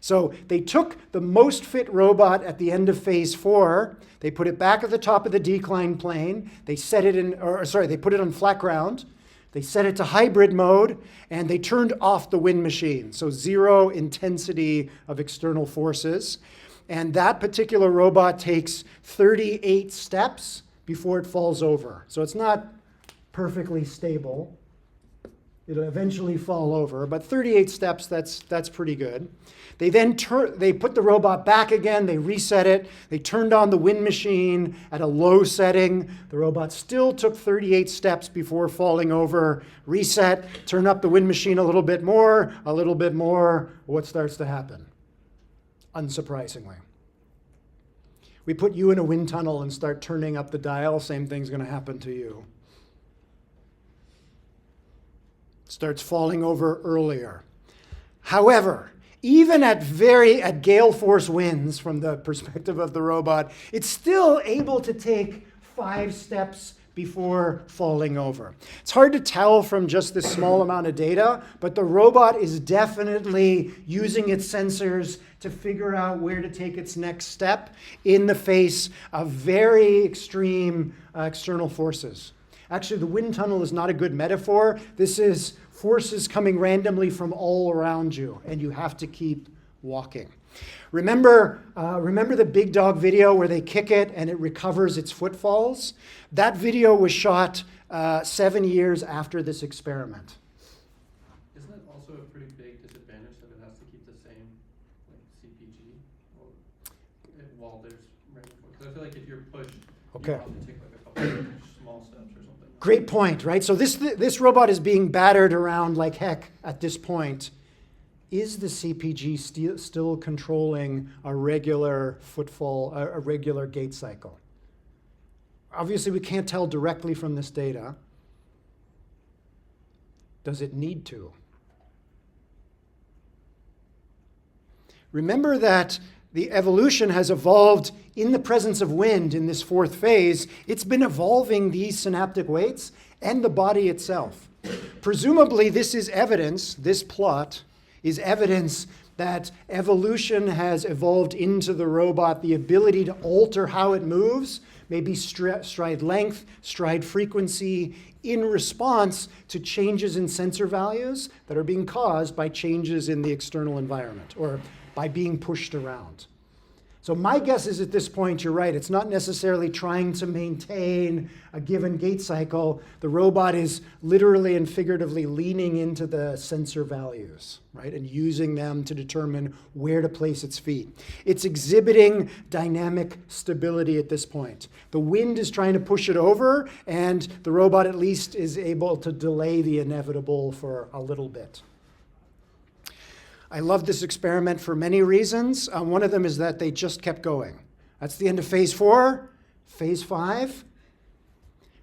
So they took the most fit robot at the end of phase 4, they put it back at the top of the decline plane, they put it on flat ground, they set it to hybrid mode, and they turned off the wind machine, so zero intensity of external forces. And that particular robot takes 38 steps before it falls over. So it's not perfectly stable. It'll eventually fall over, but 38 steps, that's pretty good. They then they put the robot back again, they reset it, they turned on the wind machine at a low setting. The robot still took 38 steps before falling over, reset, turn up the wind machine a little bit more. What starts to happen? unsurprisingly. We put you in a wind tunnel and start turning up the dial, same thing's going to happen to you. Starts falling over earlier. However, even at gale force winds, from the perspective of the robot, it's still able to take 5 steps before falling over. It's hard to tell from just this small amount of data, but the robot is definitely using its sensors to figure out where to take its next step in the face of very extreme external forces. Actually, the wind tunnel is not a good metaphor. This is forces coming randomly from all around you, and you have to keep walking. Remember the big dog video where they kick it and it recovers its footfalls? That video was shot 7 years after this experiment. Isn't it also a pretty big disadvantage that it has to keep the same CPG while there's random force? Because I feel like if you're pushed, Okay. you have to take like a couple of small steps or something. Great point, right? So this robot is being battered around like heck at this point. Is the CPG still controlling a regular footfall, a regular gait cycle? Obviously, we can't tell directly from this data. Does it need to? Remember that the evolution has evolved in the presence of wind in this 4th phase. It's been evolving these synaptic weights and the body itself. Presumably, this is evidence, this plot is evidence that evolution has evolved into the robot the ability to alter how it moves, maybe stride length, stride frequency, in response to changes in sensor values that are being caused by changes in the external environment or by being pushed around. So my guess is at this point, you're right, it's not necessarily trying to maintain a given gait cycle. The robot is literally and figuratively leaning into the sensor values, right, and using them to determine where to place its feet. It's exhibiting dynamic stability at this point. The wind is trying to push it over, and the robot at least is able to delay the inevitable for a little bit. I love this experiment for many reasons. One of them is that they just kept going. That's the end of phase 4. Phase 5,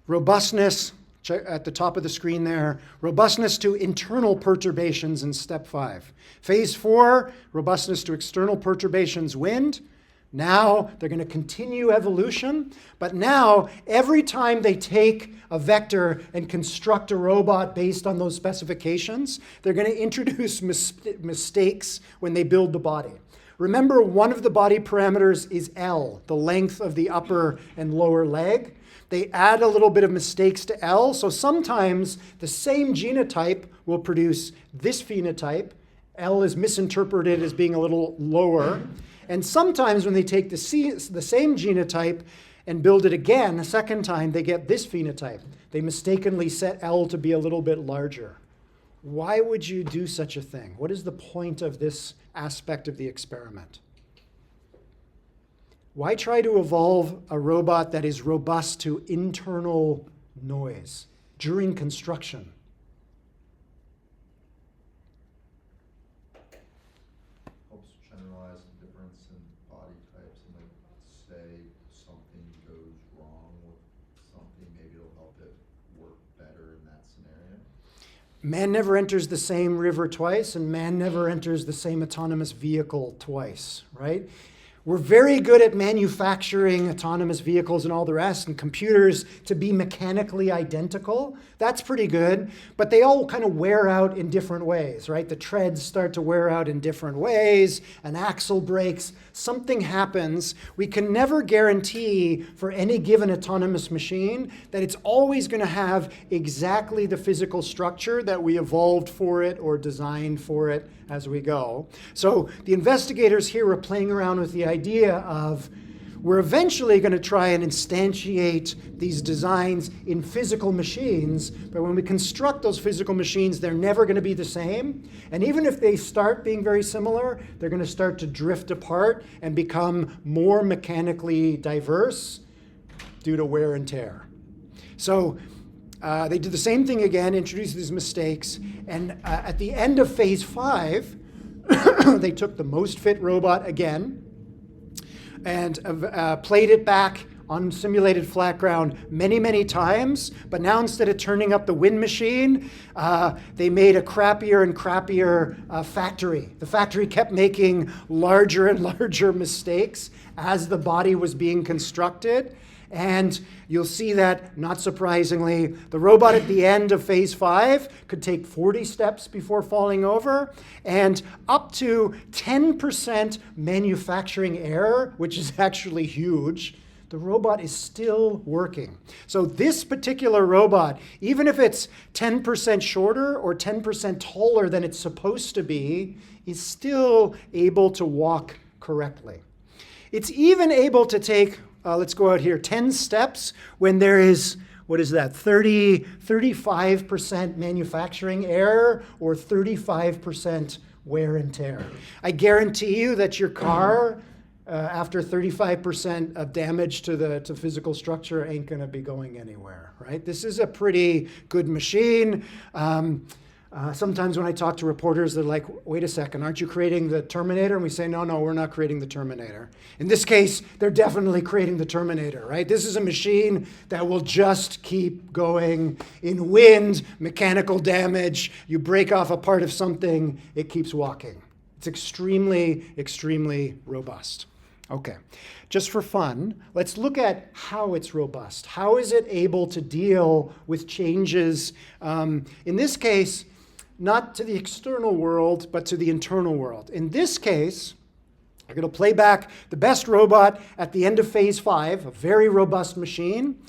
robustness, check at the top of the screen there, robustness to internal perturbations in step 5. Phase 4, robustness to external perturbations, wind. Now they're going to continue evolution, but now every time they take a vector and construct a robot based on those specifications, they're going to introduce mistakes when they build the body. Remember, one of the body parameters is L, the length of the upper and lower leg. They add a little bit of mistakes to L, so sometimes the same genotype will produce this phenotype. L is misinterpreted as being a little lower. And sometimes when they take the same genotype and build it again a second time, they get this phenotype. They mistakenly set L to be a little bit larger. Why would you do such a thing? What is the point of this aspect of the experiment? Why try to evolve a robot that is robust to internal noise during construction? Helps generalize the difference in body types, and like say something goes wrong with something, maybe it'll help it work better in that scenario. Man never enters the same river twice, and man never enters the same autonomous vehicle twice, right? We're very good at manufacturing autonomous vehicles and all the rest, and computers to be mechanically identical. That's pretty good, but they all kind of wear out in different ways, right? The treads start to wear out in different ways, an axle breaks, something happens. We can never guarantee for any given autonomous machine that it's always going to have exactly the physical structure that we evolved for it or designed for it as we go. So the investigators here were playing around with the idea of, we're eventually going to try and instantiate these designs in physical machines, but when we construct those physical machines, they're never going to be the same. And even if they start being very similar, they're going to start to drift apart and become more mechanically diverse due to wear and tear. So they did the same thing again, introduced these mistakes, and at the end of phase 5, they took the most fit robot again and played it back on simulated flat ground many, many times, but now instead of turning up the wind machine, they made a crappier and crappier factory. The factory kept making larger and larger mistakes as the body was being constructed. And you'll see that, not surprisingly, the robot at the end of phase 5 could take 40 steps before falling over, and up to 10% manufacturing error, which is actually huge. The robot is still working. So this particular robot, even if it's 10% shorter or 10% taller than it's supposed to be, is still able to walk correctly. It's even able to take, let's go out here, 10 steps when there is, 35% manufacturing error or 35% wear and tear. I guarantee you that your car, after 35% of damage to physical structure, ain't going to be going anywhere, right? This is a pretty good machine. Sometimes when I talk to reporters, they're like, wait a second, aren't you creating the Terminator? And we say, no, we're not creating the Terminator. In this case, they're definitely creating the Terminator, right? This is a machine that will just keep going in wind, mechanical damage. You break off a part of something, it keeps walking. It's extremely, extremely robust. Okay, just for fun, let's look at how it's robust. How is it able to deal with changes, in this case, not to the external world, but to the internal world. In this case, I'm going to play back the best robot at the end of phase 5, a very robust machine.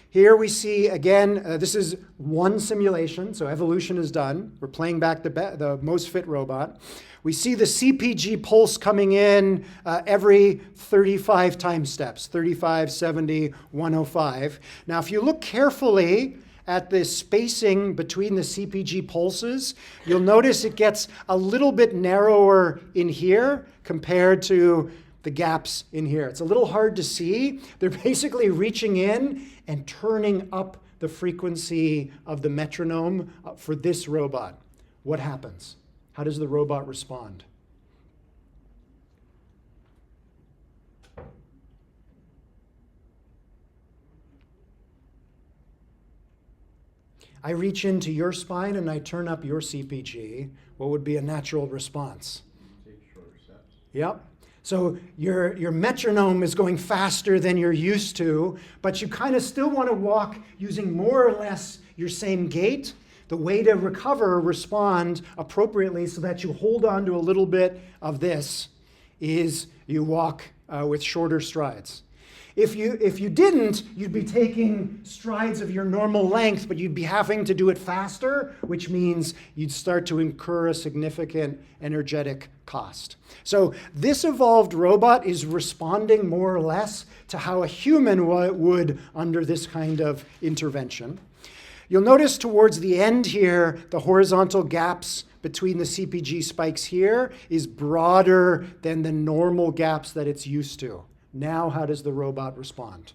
Here we see, again, this is one simulation, so evolution is done. We're playing back the most fit robot. We see the CPG pulse coming in every 35 time steps, 35, 70, 105. Now, if you look carefully at the spacing between the CPG pulses, you'll notice it gets a little bit narrower in here compared to the gaps in here. It's a little hard to see. They're basically reaching in and turning up the frequency of the metronome for this robot. What happens? How does the robot respond? I reach into your spine and I turn up your CPG. What would be a natural response? Take shorter steps. Yep. So your metronome is going faster than you're used to, but you kind of still want to walk using more or less your same gait. The way to respond appropriately so that you hold on to a little bit of this is you walk with shorter strides. If you didn't, you'd be taking strides of your normal length, but you'd be having to do it faster, which means you'd start to incur a significant energetic cost. So this evolved robot is responding more or less to how a human would under this kind of intervention. You'll notice towards the end here, the horizontal gaps between the CPG spikes here is broader than the normal gaps that it's used to. Now, how does the robot respond?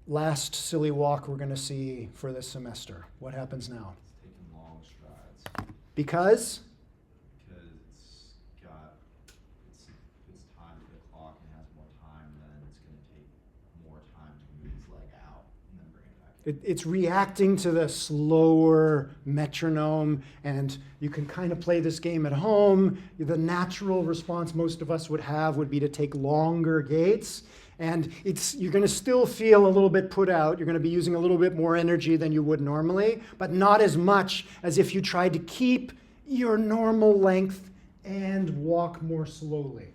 Last silly walk we're going to see for this semester. What happens now? It's taking long strides. Because? Because it's time to the clock and has more time, then it's going to take more time to move its leg out and then bring it back. It's reacting to the slower metronome, and you can kind of play this game at home. The natural response most of us would have would be to take longer gaits, and you're going to still feel a little bit put out. You're going to be using a little bit more energy than you would normally, but not as much as if you tried to keep your normal length and walk more slowly.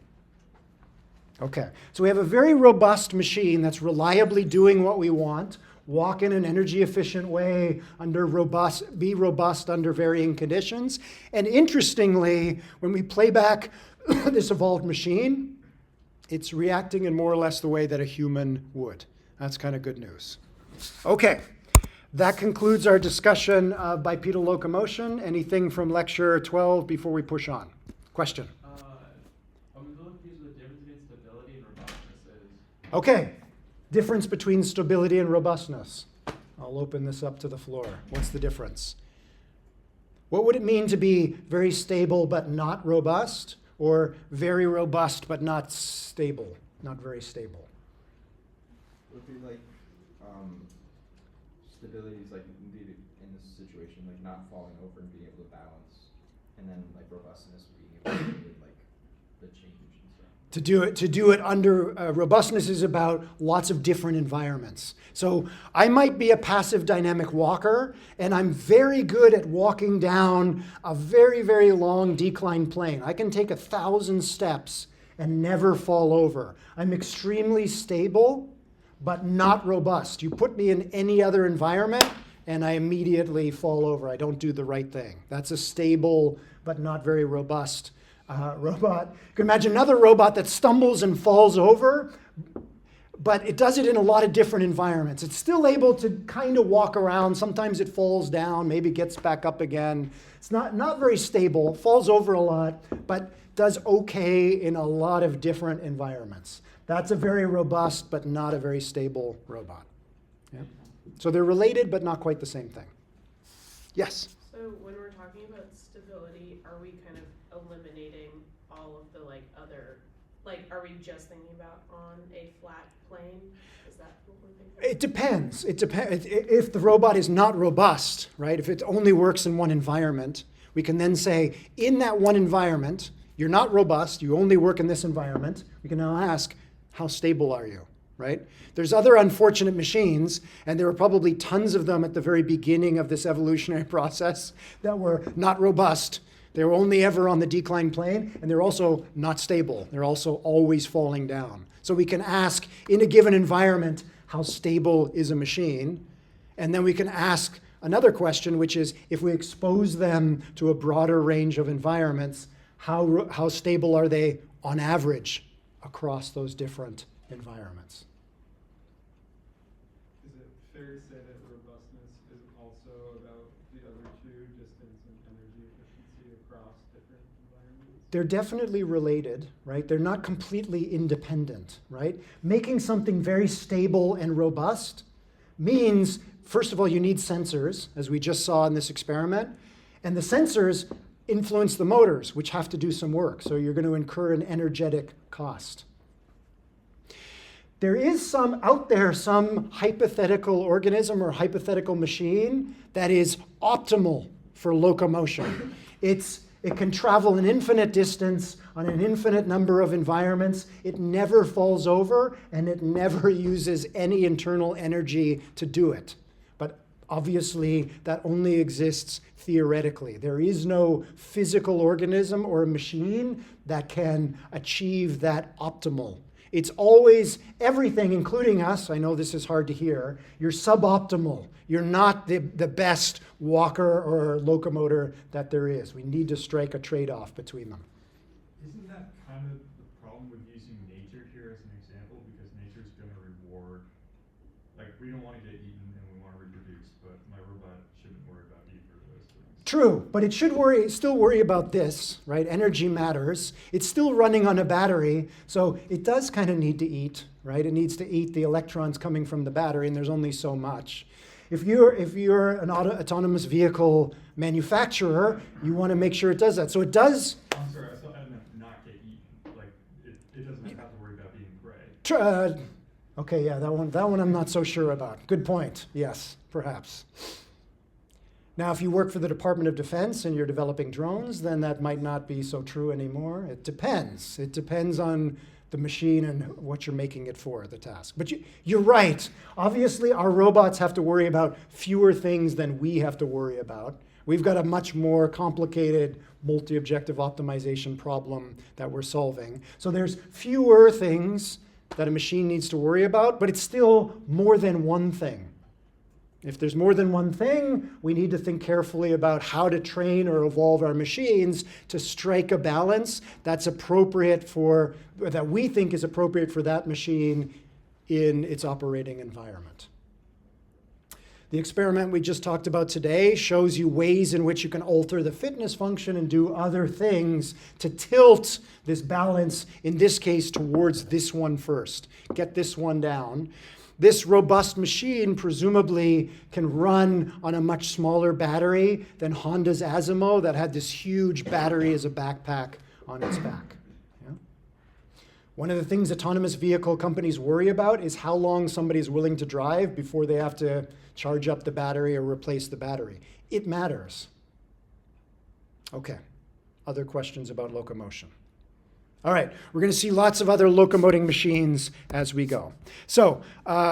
Okay, so we have a very robust machine that's reliably doing what we want. Walk in an energy efficient way, be robust under varying conditions. And interestingly, when we play back this evolved machine, it's reacting in more or less the way that a human would. That's kind of good news. Okay, that concludes our discussion of bipedal locomotion. Anything from lecture 12 before we push on? Question? I'm a little confused with the difference between stability and robustness is. Okay. Difference between stability and robustness. I'll open this up to the floor. What's the difference? What would it mean to be very stable but not robust, or very robust but not stable, not very stable? Would be like stability is like indeed in this situation, like not falling over and being able to balance, and then like robustness being able to deal with like the change and stuff. To do it under robustness is about lots of different environments. So I might be a passive dynamic walker, and I'm very good at walking down a very, very long decline plane. I can take 1,000 steps and never fall over. I'm extremely stable, but not robust. You put me in any other environment, and I immediately fall over. I don't do the right thing. That's a stable, but not very robust robot. You can imagine another robot that stumbles and falls over, but it does it in a lot of different environments. It's still able to kind of walk around. Sometimes it falls down, maybe gets back up again. It's not very stable, falls over a lot, but does okay in a lot of different environments. That's a very robust, but not a very stable robot. Yeah. So they're related, but not quite the same thing. Yes? So when we're talking about stability, are we kind of eliminating all of the like other, like are we just thinking about on a flat plane? Is that what we're thinking? It depends. It depends. If the robot is not robust, right? If it only works in one environment, we can then say, in that one environment, you're not robust, you only work in this environment. We can now ask, how stable are you, right? There's other unfortunate machines, and there were probably tons of them at the very beginning of this evolutionary process that were not robust. They were only ever on the decline plane, and they're also not stable. They're also always falling down. So we can ask, in a given environment, how stable is a machine? And then we can ask another question, which is, if we expose them to a broader range of environments, how stable are they on average across those different environments? Is it fair to say that robustness is also about the other two, distance and energy efficiency across different environments? They're definitely related, right? They're not completely independent, right? Making something very stable and robust means, first of all, you need sensors, as we just saw in this experiment, and the sensors influence the motors, which have to do some work. So you're going to incur an energetic cost. There is some hypothetical organism or hypothetical machine that is optimal for locomotion. It can travel an infinite distance on an infinite number of environments. It never falls over, and it never uses any internal energy to do it. But obviously, that only exists theoretically. There is no physical organism or a machine that can achieve that optimal. It's always everything, including us. I know this is hard to hear. You're suboptimal. You're not the best walker or locomotor that there is. We need to strike a trade-off between them. Isn't that kind of the problem with using nature here as an example? Because nature's going to reward, like we don't want to get eaten and we want to reproduce, but my robot shouldn't worry about either of those things. True, but it should still worry about this, right? Energy matters. It's still running on a battery, so it does kind of need to eat, right? It needs to eat the electrons coming from the battery, and there's only so much. If you're an autonomous vehicle manufacturer, you want to make sure it does that. So it does. I'm sorry, I thought I meant not get eaten. Like it doesn't have to worry about being prey. Okay, yeah, that one I'm not so sure about. Good point. Yes, perhaps. Now, if you work for the Department of Defense and you're developing drones, then that might not be so true anymore. It depends. It depends on the machine and what you're making it for, the task. But you're right. Obviously, our robots have to worry about fewer things than we have to worry about. We've got a much more complicated multi-objective optimization problem that we're solving. So there's fewer things that a machine needs to worry about, but it's still more than one thing. If there's more than one thing, we need to think carefully about how to train or evolve our machines to strike a balance that's appropriate that we think is appropriate for that machine in its operating environment. The experiment we just talked about today shows you ways in which you can alter the fitness function and do other things to tilt this balance, in this case, towards this one first. Get this one down. This robust machine presumably can run on a much smaller battery than Honda's Asimo that had this huge battery as a backpack on its back. Yeah? One of the things autonomous vehicle companies worry about is how long somebody's willing to drive before they have to charge up the battery or replace the battery. It matters. Okay, other questions about locomotion? All right, we're going to see lots of other locomoting machines as we go. So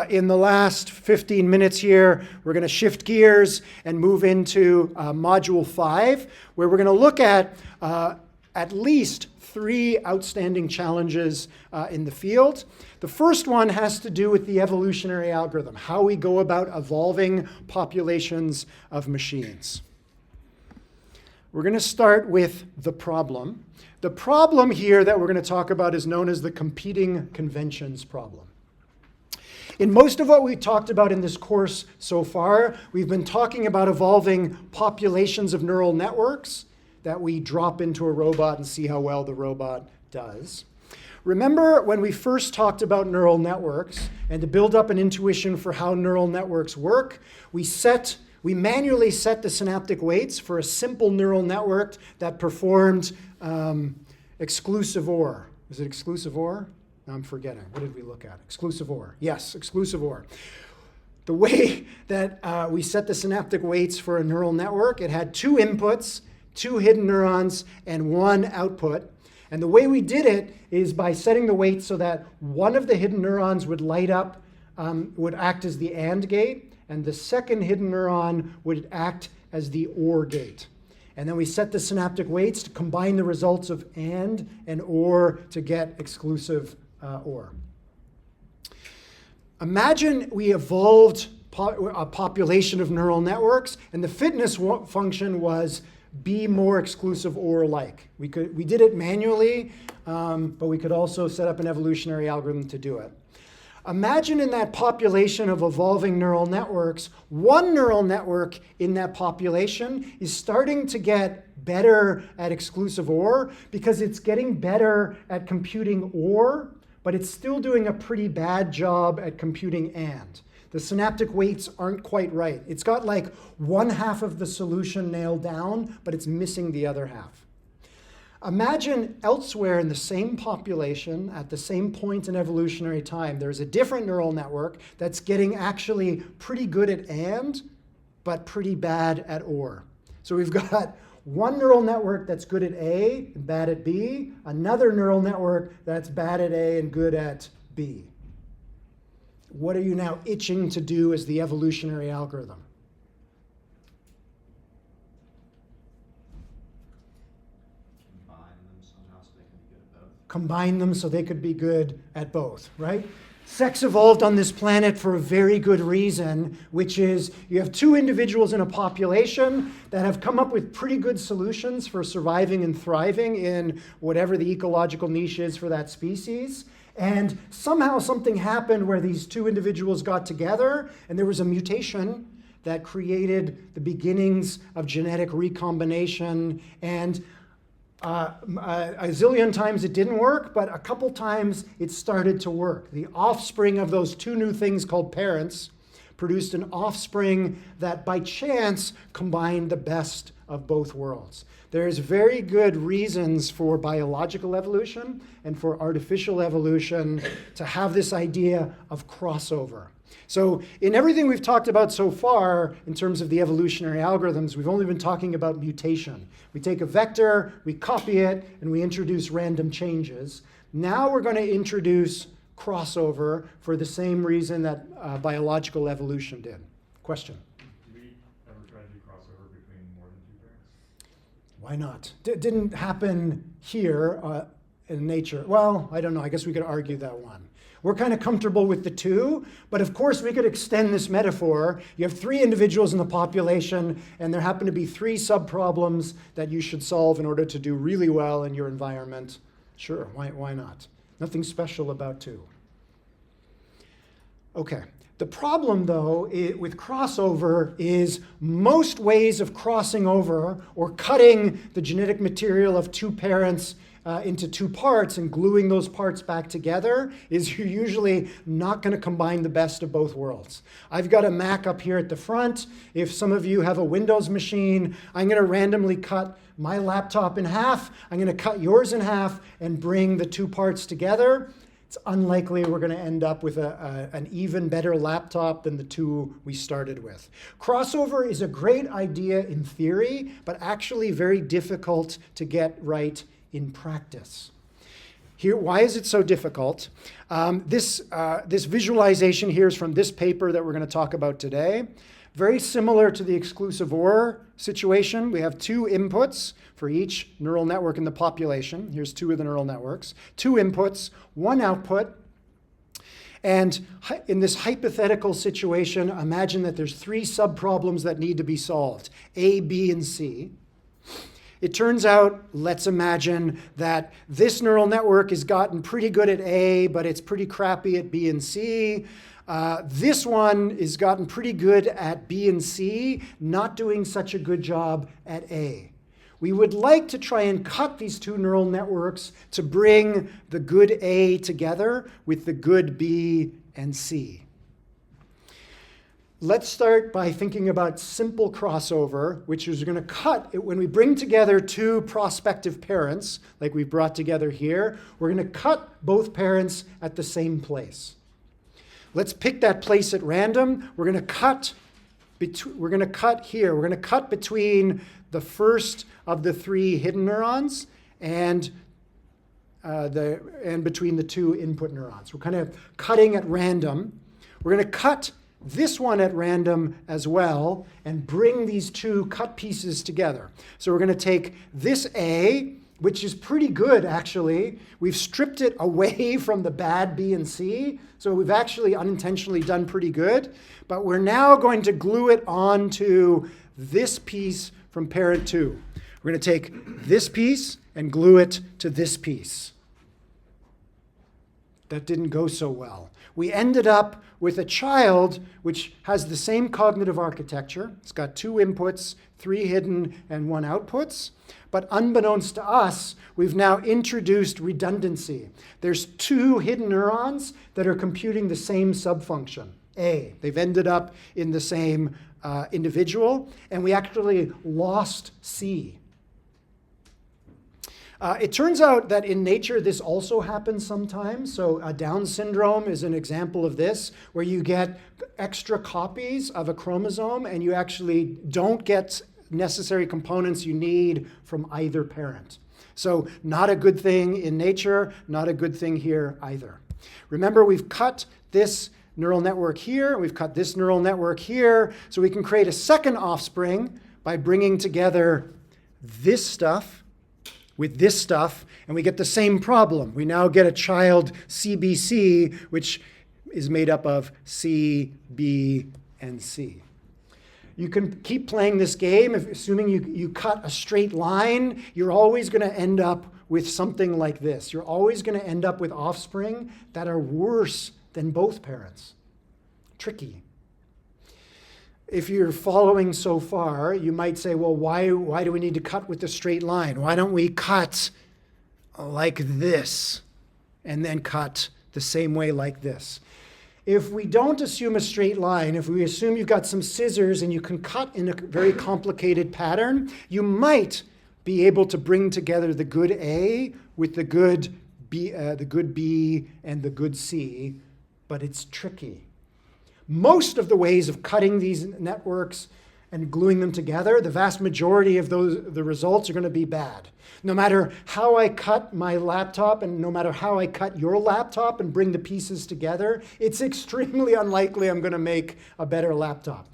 in the last 15 minutes here, we're going to shift gears and move into Module 5, where we're going to look at least 3 outstanding challenges in the field. The first one has to do with the evolutionary algorithm, how we go about evolving populations of machines. We're going to start with the problem. The problem here that we're going to talk about is known as the competing conventions problem. In most of what we talked about in this course so far, we've been talking about evolving populations of neural networks that we drop into a robot and see how well the robot does. Remember when we first talked about neural networks, and to build up an intuition for how neural networks work, we manually set the synaptic weights for a simple neural network that performed exclusive OR. Is it exclusive OR? I'm forgetting. What did we look at? Exclusive OR. Yes, exclusive OR. The way that we set the synaptic weights for a neural network, it had 2 inputs, 2 hidden neurons, and 1 output. And the way we did it is by setting the weights so that one of the hidden neurons would light up, would act as the AND gate, and the second hidden neuron would act as the OR gate. And then we set the synaptic weights to combine the results of AND and OR to get exclusive OR. Imagine we evolved a population of neural networks, and the fitness function was be more exclusive OR-like. We did it manually, but we could also set up an evolutionary algorithm to do it. Imagine in that population of evolving neural networks, one neural network in that population is starting to get better at exclusive OR because it's getting better at computing OR, but it's still doing a pretty bad job at computing AND. The synaptic weights aren't quite right. It's got like 1/2 of the solution nailed down, but it's missing the other half. Imagine elsewhere in the same population, at the same point in evolutionary time, there's a different neural network that's getting actually pretty good at AND, but pretty bad at OR. So we've got one neural network that's good at A and bad at B, another neural network that's bad at A and good at B. What are you now itching to do as the evolutionary algorithm? Combine them so they could be good at both, right? Sex evolved on this planet for a very good reason, which is you have 2 individuals in a population that have come up with pretty good solutions for surviving and thriving in whatever the ecological niche is for that species. And somehow something happened where these 2 individuals got together and there was a mutation that created the beginnings of genetic recombination, and a zillion times it didn't work, but a couple times it started to work. The offspring of those 2 new things called parents produced an offspring that by chance combined the best of both worlds. There's very good reasons for biological evolution and for artificial evolution to have this idea of crossover. So in everything we've talked about so far in terms of the evolutionary algorithms, we've only been talking about mutation. We take a vector, we copy it, and we introduce random changes. Now we're going to introduce crossover for the same reason that biological evolution did. Question? Did we ever try to do crossover between more than 2 parents? Why not? Didn't happen here in nature. Well, I don't know. I guess we could argue that one. We're kind of comfortable with the 2, but of course we could extend this metaphor. You have 3 individuals in the population, and there happen to be 3 subproblems that you should solve in order to do really well in your environment. Sure, why not? Nothing special about 2. Okay. The problem, though, with crossover is most ways of crossing over or cutting the genetic material of 2 parents into two parts and gluing those parts back together is you're usually not going to combine the best of both worlds. I've got a Mac up here at the front. If some of you have a Windows machine, I'm going to randomly cut my laptop in half. I'm going to cut yours in half and bring the two parts together. It's unlikely we're going to end up with an even better laptop than the two we started with. Crossover is a great idea in theory, but actually very difficult to get right in practice. Here, why is it so difficult? This visualization here is from this paper that we're going to talk about today. Very similar to the exclusive OR situation. We have two inputs for each neural network in the population. Here's two of the neural networks. Two inputs, one output. And in this hypothetical situation, imagine that there's three subproblems that need to be solved, A, B, and C. It turns out, let's imagine that this neural network has gotten pretty good at A, but it's pretty crappy at B and C. This one has gotten pretty good at B and C, not doing such a good job at A. We would like to try and cut these two neural networks to bring the good A together with the good B and C. Let's start by thinking about simple crossover, which is going to cut, when we bring together two prospective parents, like we've brought together here, we're going to cut both parents at the same place. Let's pick that place at random. We're going to cut here. We're going to cut between the first of the three hidden neurons and between the two input neurons. We're kind of cutting at random. We're going to cut this one at random as well and bring these two cut pieces together. So we're going to take this A, which is pretty good actually. We've stripped it away from the bad B and C, so we've actually unintentionally done pretty good. But we're now going to glue it onto this piece from parent 2. We're going to take this piece and glue it to this piece. That didn't go so well. We ended up with a child which has the same cognitive architecture. It's got two inputs, three hidden and one outputs. But unbeknownst to us, we've now introduced redundancy. There's two hidden neurons that are computing the same subfunction, A. They've ended up in the same individual, and we actually lost C. It turns out that in nature, this also happens sometimes. So Down syndrome is an example of this, where you get extra copies of a chromosome and you actually don't get necessary components you need from either parent. So not a good thing in nature, not a good thing here either. Remember, we've cut this neural network here, we've cut this neural network here, so we can create a second offspring by bringing together this stuff with this stuff, and we get the same problem. We now get a child CBC, which is made up of C, B, and C. You can keep playing this game. Assuming you cut a straight line, you're always going to end up with something like this. You're always going to end up with offspring that are worse than both parents. Tricky. If you're following so far, you might say, well, why do we need to cut with a straight line? Why don't we cut like this and then cut the same way like this? If we don't assume a straight line, if we assume you've got some scissors and you can cut in a very complicated pattern, you might be able to bring together the good A with the good B and the good C, but it's tricky. Most of the ways of cutting these networks and gluing them together, the vast majority of the results are going to be bad. No matter how I cut my laptop and no matter how I cut your laptop and bring the pieces together, it's extremely unlikely I'm going to make a better laptop.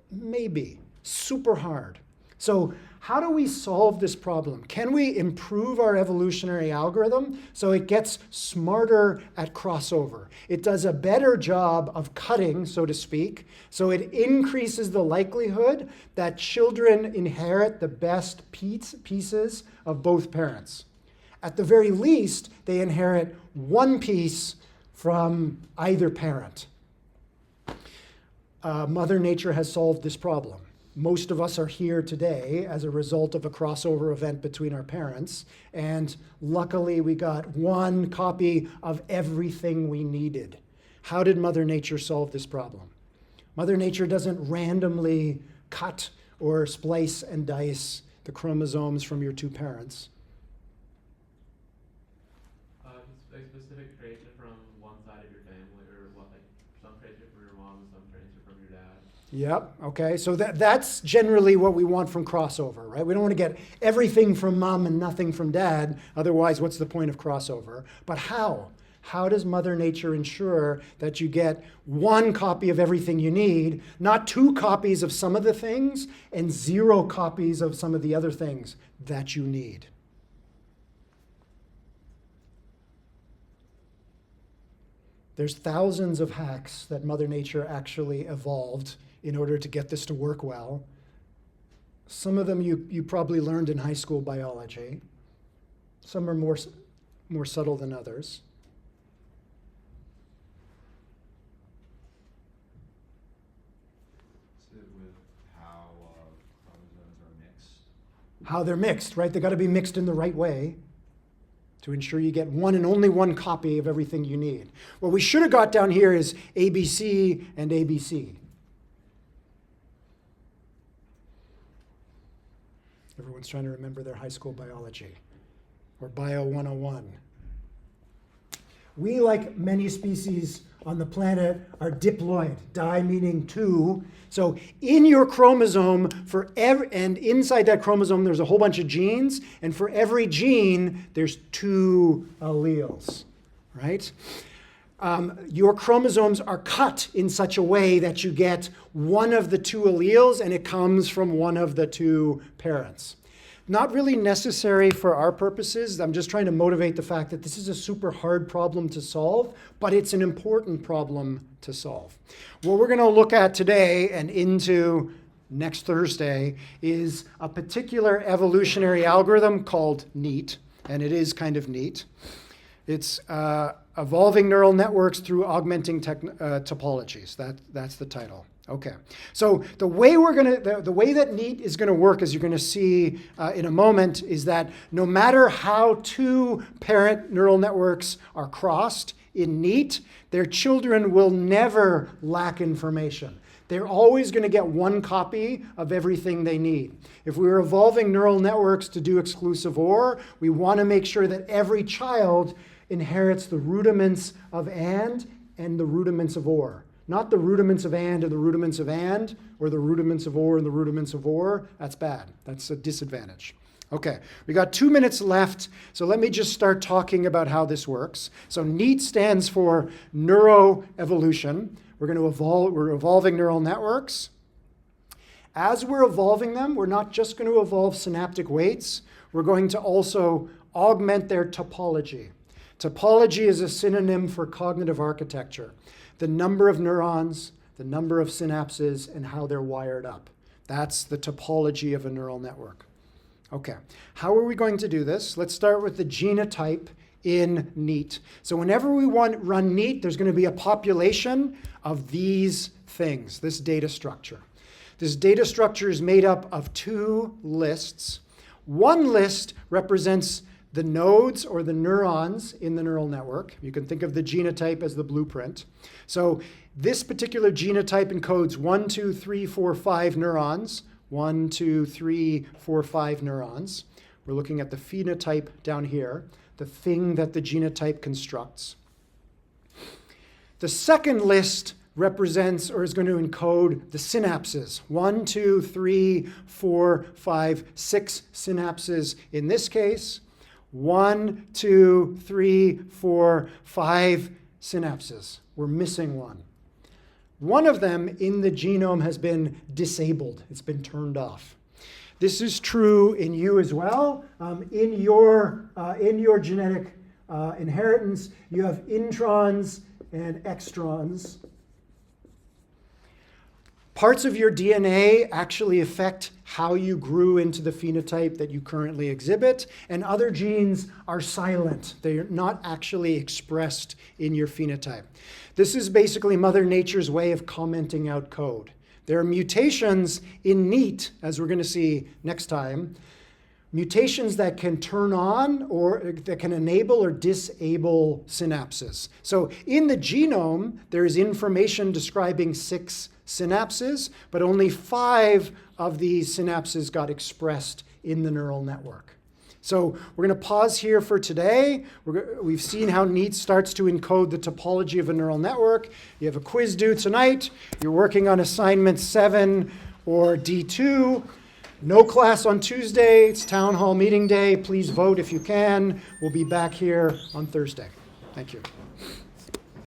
Maybe. Super hard. So how do we solve this problem? Can we improve our evolutionary algorithm so it gets smarter at crossover? It does a better job of cutting, so to speak, so it increases the likelihood that children inherit the best pieces of both parents. At the very least, they inherit one piece from either parent. Mother Nature has solved this problem. most of us are here today as a result of a crossover event between our parents. And luckily, we got one copy of everything we needed. How did Mother Nature solve this problem? Mother Nature doesn't randomly cut or splice and dice the chromosomes from your two parents. Just a specific traits are from one side of your family, or what, like some traits are from your mom and some traits are from your dad. Yep, okay, so that's generally what we want from crossover, right? We don't want to get everything from mom and nothing from dad, otherwise what's the point of crossover? But how? How does Mother Nature ensure that you get one copy of everything you need, not two copies of some of the things and zero copies of some of the other things that you need? There's thousands of hacks that Mother Nature actually evolved in order to get this to work well. Some of them you probably learned in high school biology. Some are more subtle than others. With how chromosomes are mixed. How they're mixed, right? They got to be mixed in the right way to ensure you get one and only one copy of everything you need. What we should have got down here is ABC and ABC. Everyone's trying to remember their high school biology or Bio 101. We, like many species on the planet, are diploid, di meaning two. So in your chromosome, and inside that chromosome, there's a whole bunch of genes, and for every gene, there's two alleles, right? Your chromosomes are cut in such a way that you get one of the two alleles, and it comes from one of the two parents. Not really necessary for our purposes. I'm just trying to motivate the fact that this is a super hard problem to solve, but it's an important problem to solve. What we're going to look at today and into next Thursday is a particular evolutionary algorithm called NEAT, and it is kind of neat. It's evolving neural networks through augmenting topologies. That's the title. Okay, so the way that NEAT is going to work, as you're going to see in a moment, is that no matter how two parent neural networks are crossed in NEAT, their children will never lack information. They're always going to get one copy of everything they need. If we were evolving neural networks to do exclusive OR, we want to make sure that every child inherits the rudiments of AND and the rudiments of OR. Not the rudiments of AND and the rudiments of AND, or the rudiments of OR and the rudiments of OR. That's bad. That's a disadvantage. Okay, we got 2 minutes left, so let me just start talking about how this works. So NEAT stands for neuroevolution. We're evolving neural networks. As we're evolving them, we're not just going to evolve synaptic weights. We're going to also augment their topology. Topology is a synonym for cognitive architecture. The number of neurons, the number of synapses, and how they're wired up. That's the topology of a neural network. Okay, how are we going to do this? Let's start with the genotype in NEAT. So whenever we run NEAT, there's going to be a population of these things, this data structure. This data structure is made up of two lists. One list represents the nodes or the neurons in the neural network. You can think of the genotype as the blueprint. So this particular genotype encodes 1, 2, 3, 4, 5 neurons. 1, 2, 3, 4, 5 neurons. We're looking at the phenotype down here, the thing that the genotype constructs. The second list represents or is going to encode the synapses. 1, 2, 3, 4, 5, 6 synapses in this case. 1, 2, 3, 4, 5 synapses. We're missing one. One of them in the genome has been disabled. It's been turned off. This is true in you as well. In your genetic inheritance, you have introns and extrons. Parts of your DNA actually affect how you grew into the phenotype that you currently exhibit, and other genes are silent. They're not actually expressed in your phenotype. This is basically Mother Nature's way of commenting out code. There are mutations in NEAT, as we're going to see next time, mutations that can turn on or that can enable or disable synapses. So in the genome, there is information describing 6 synapses, but only 5 of these synapses got expressed in the neural network. So we're going to pause here for today. We've seen how NEAT starts to encode the topology of a neural network. You have a quiz due tonight. You're working on assignment 7 or D2. No class on Tuesday. It's town hall meeting day. Please vote if you can. We'll be back here on Thursday. Thank you.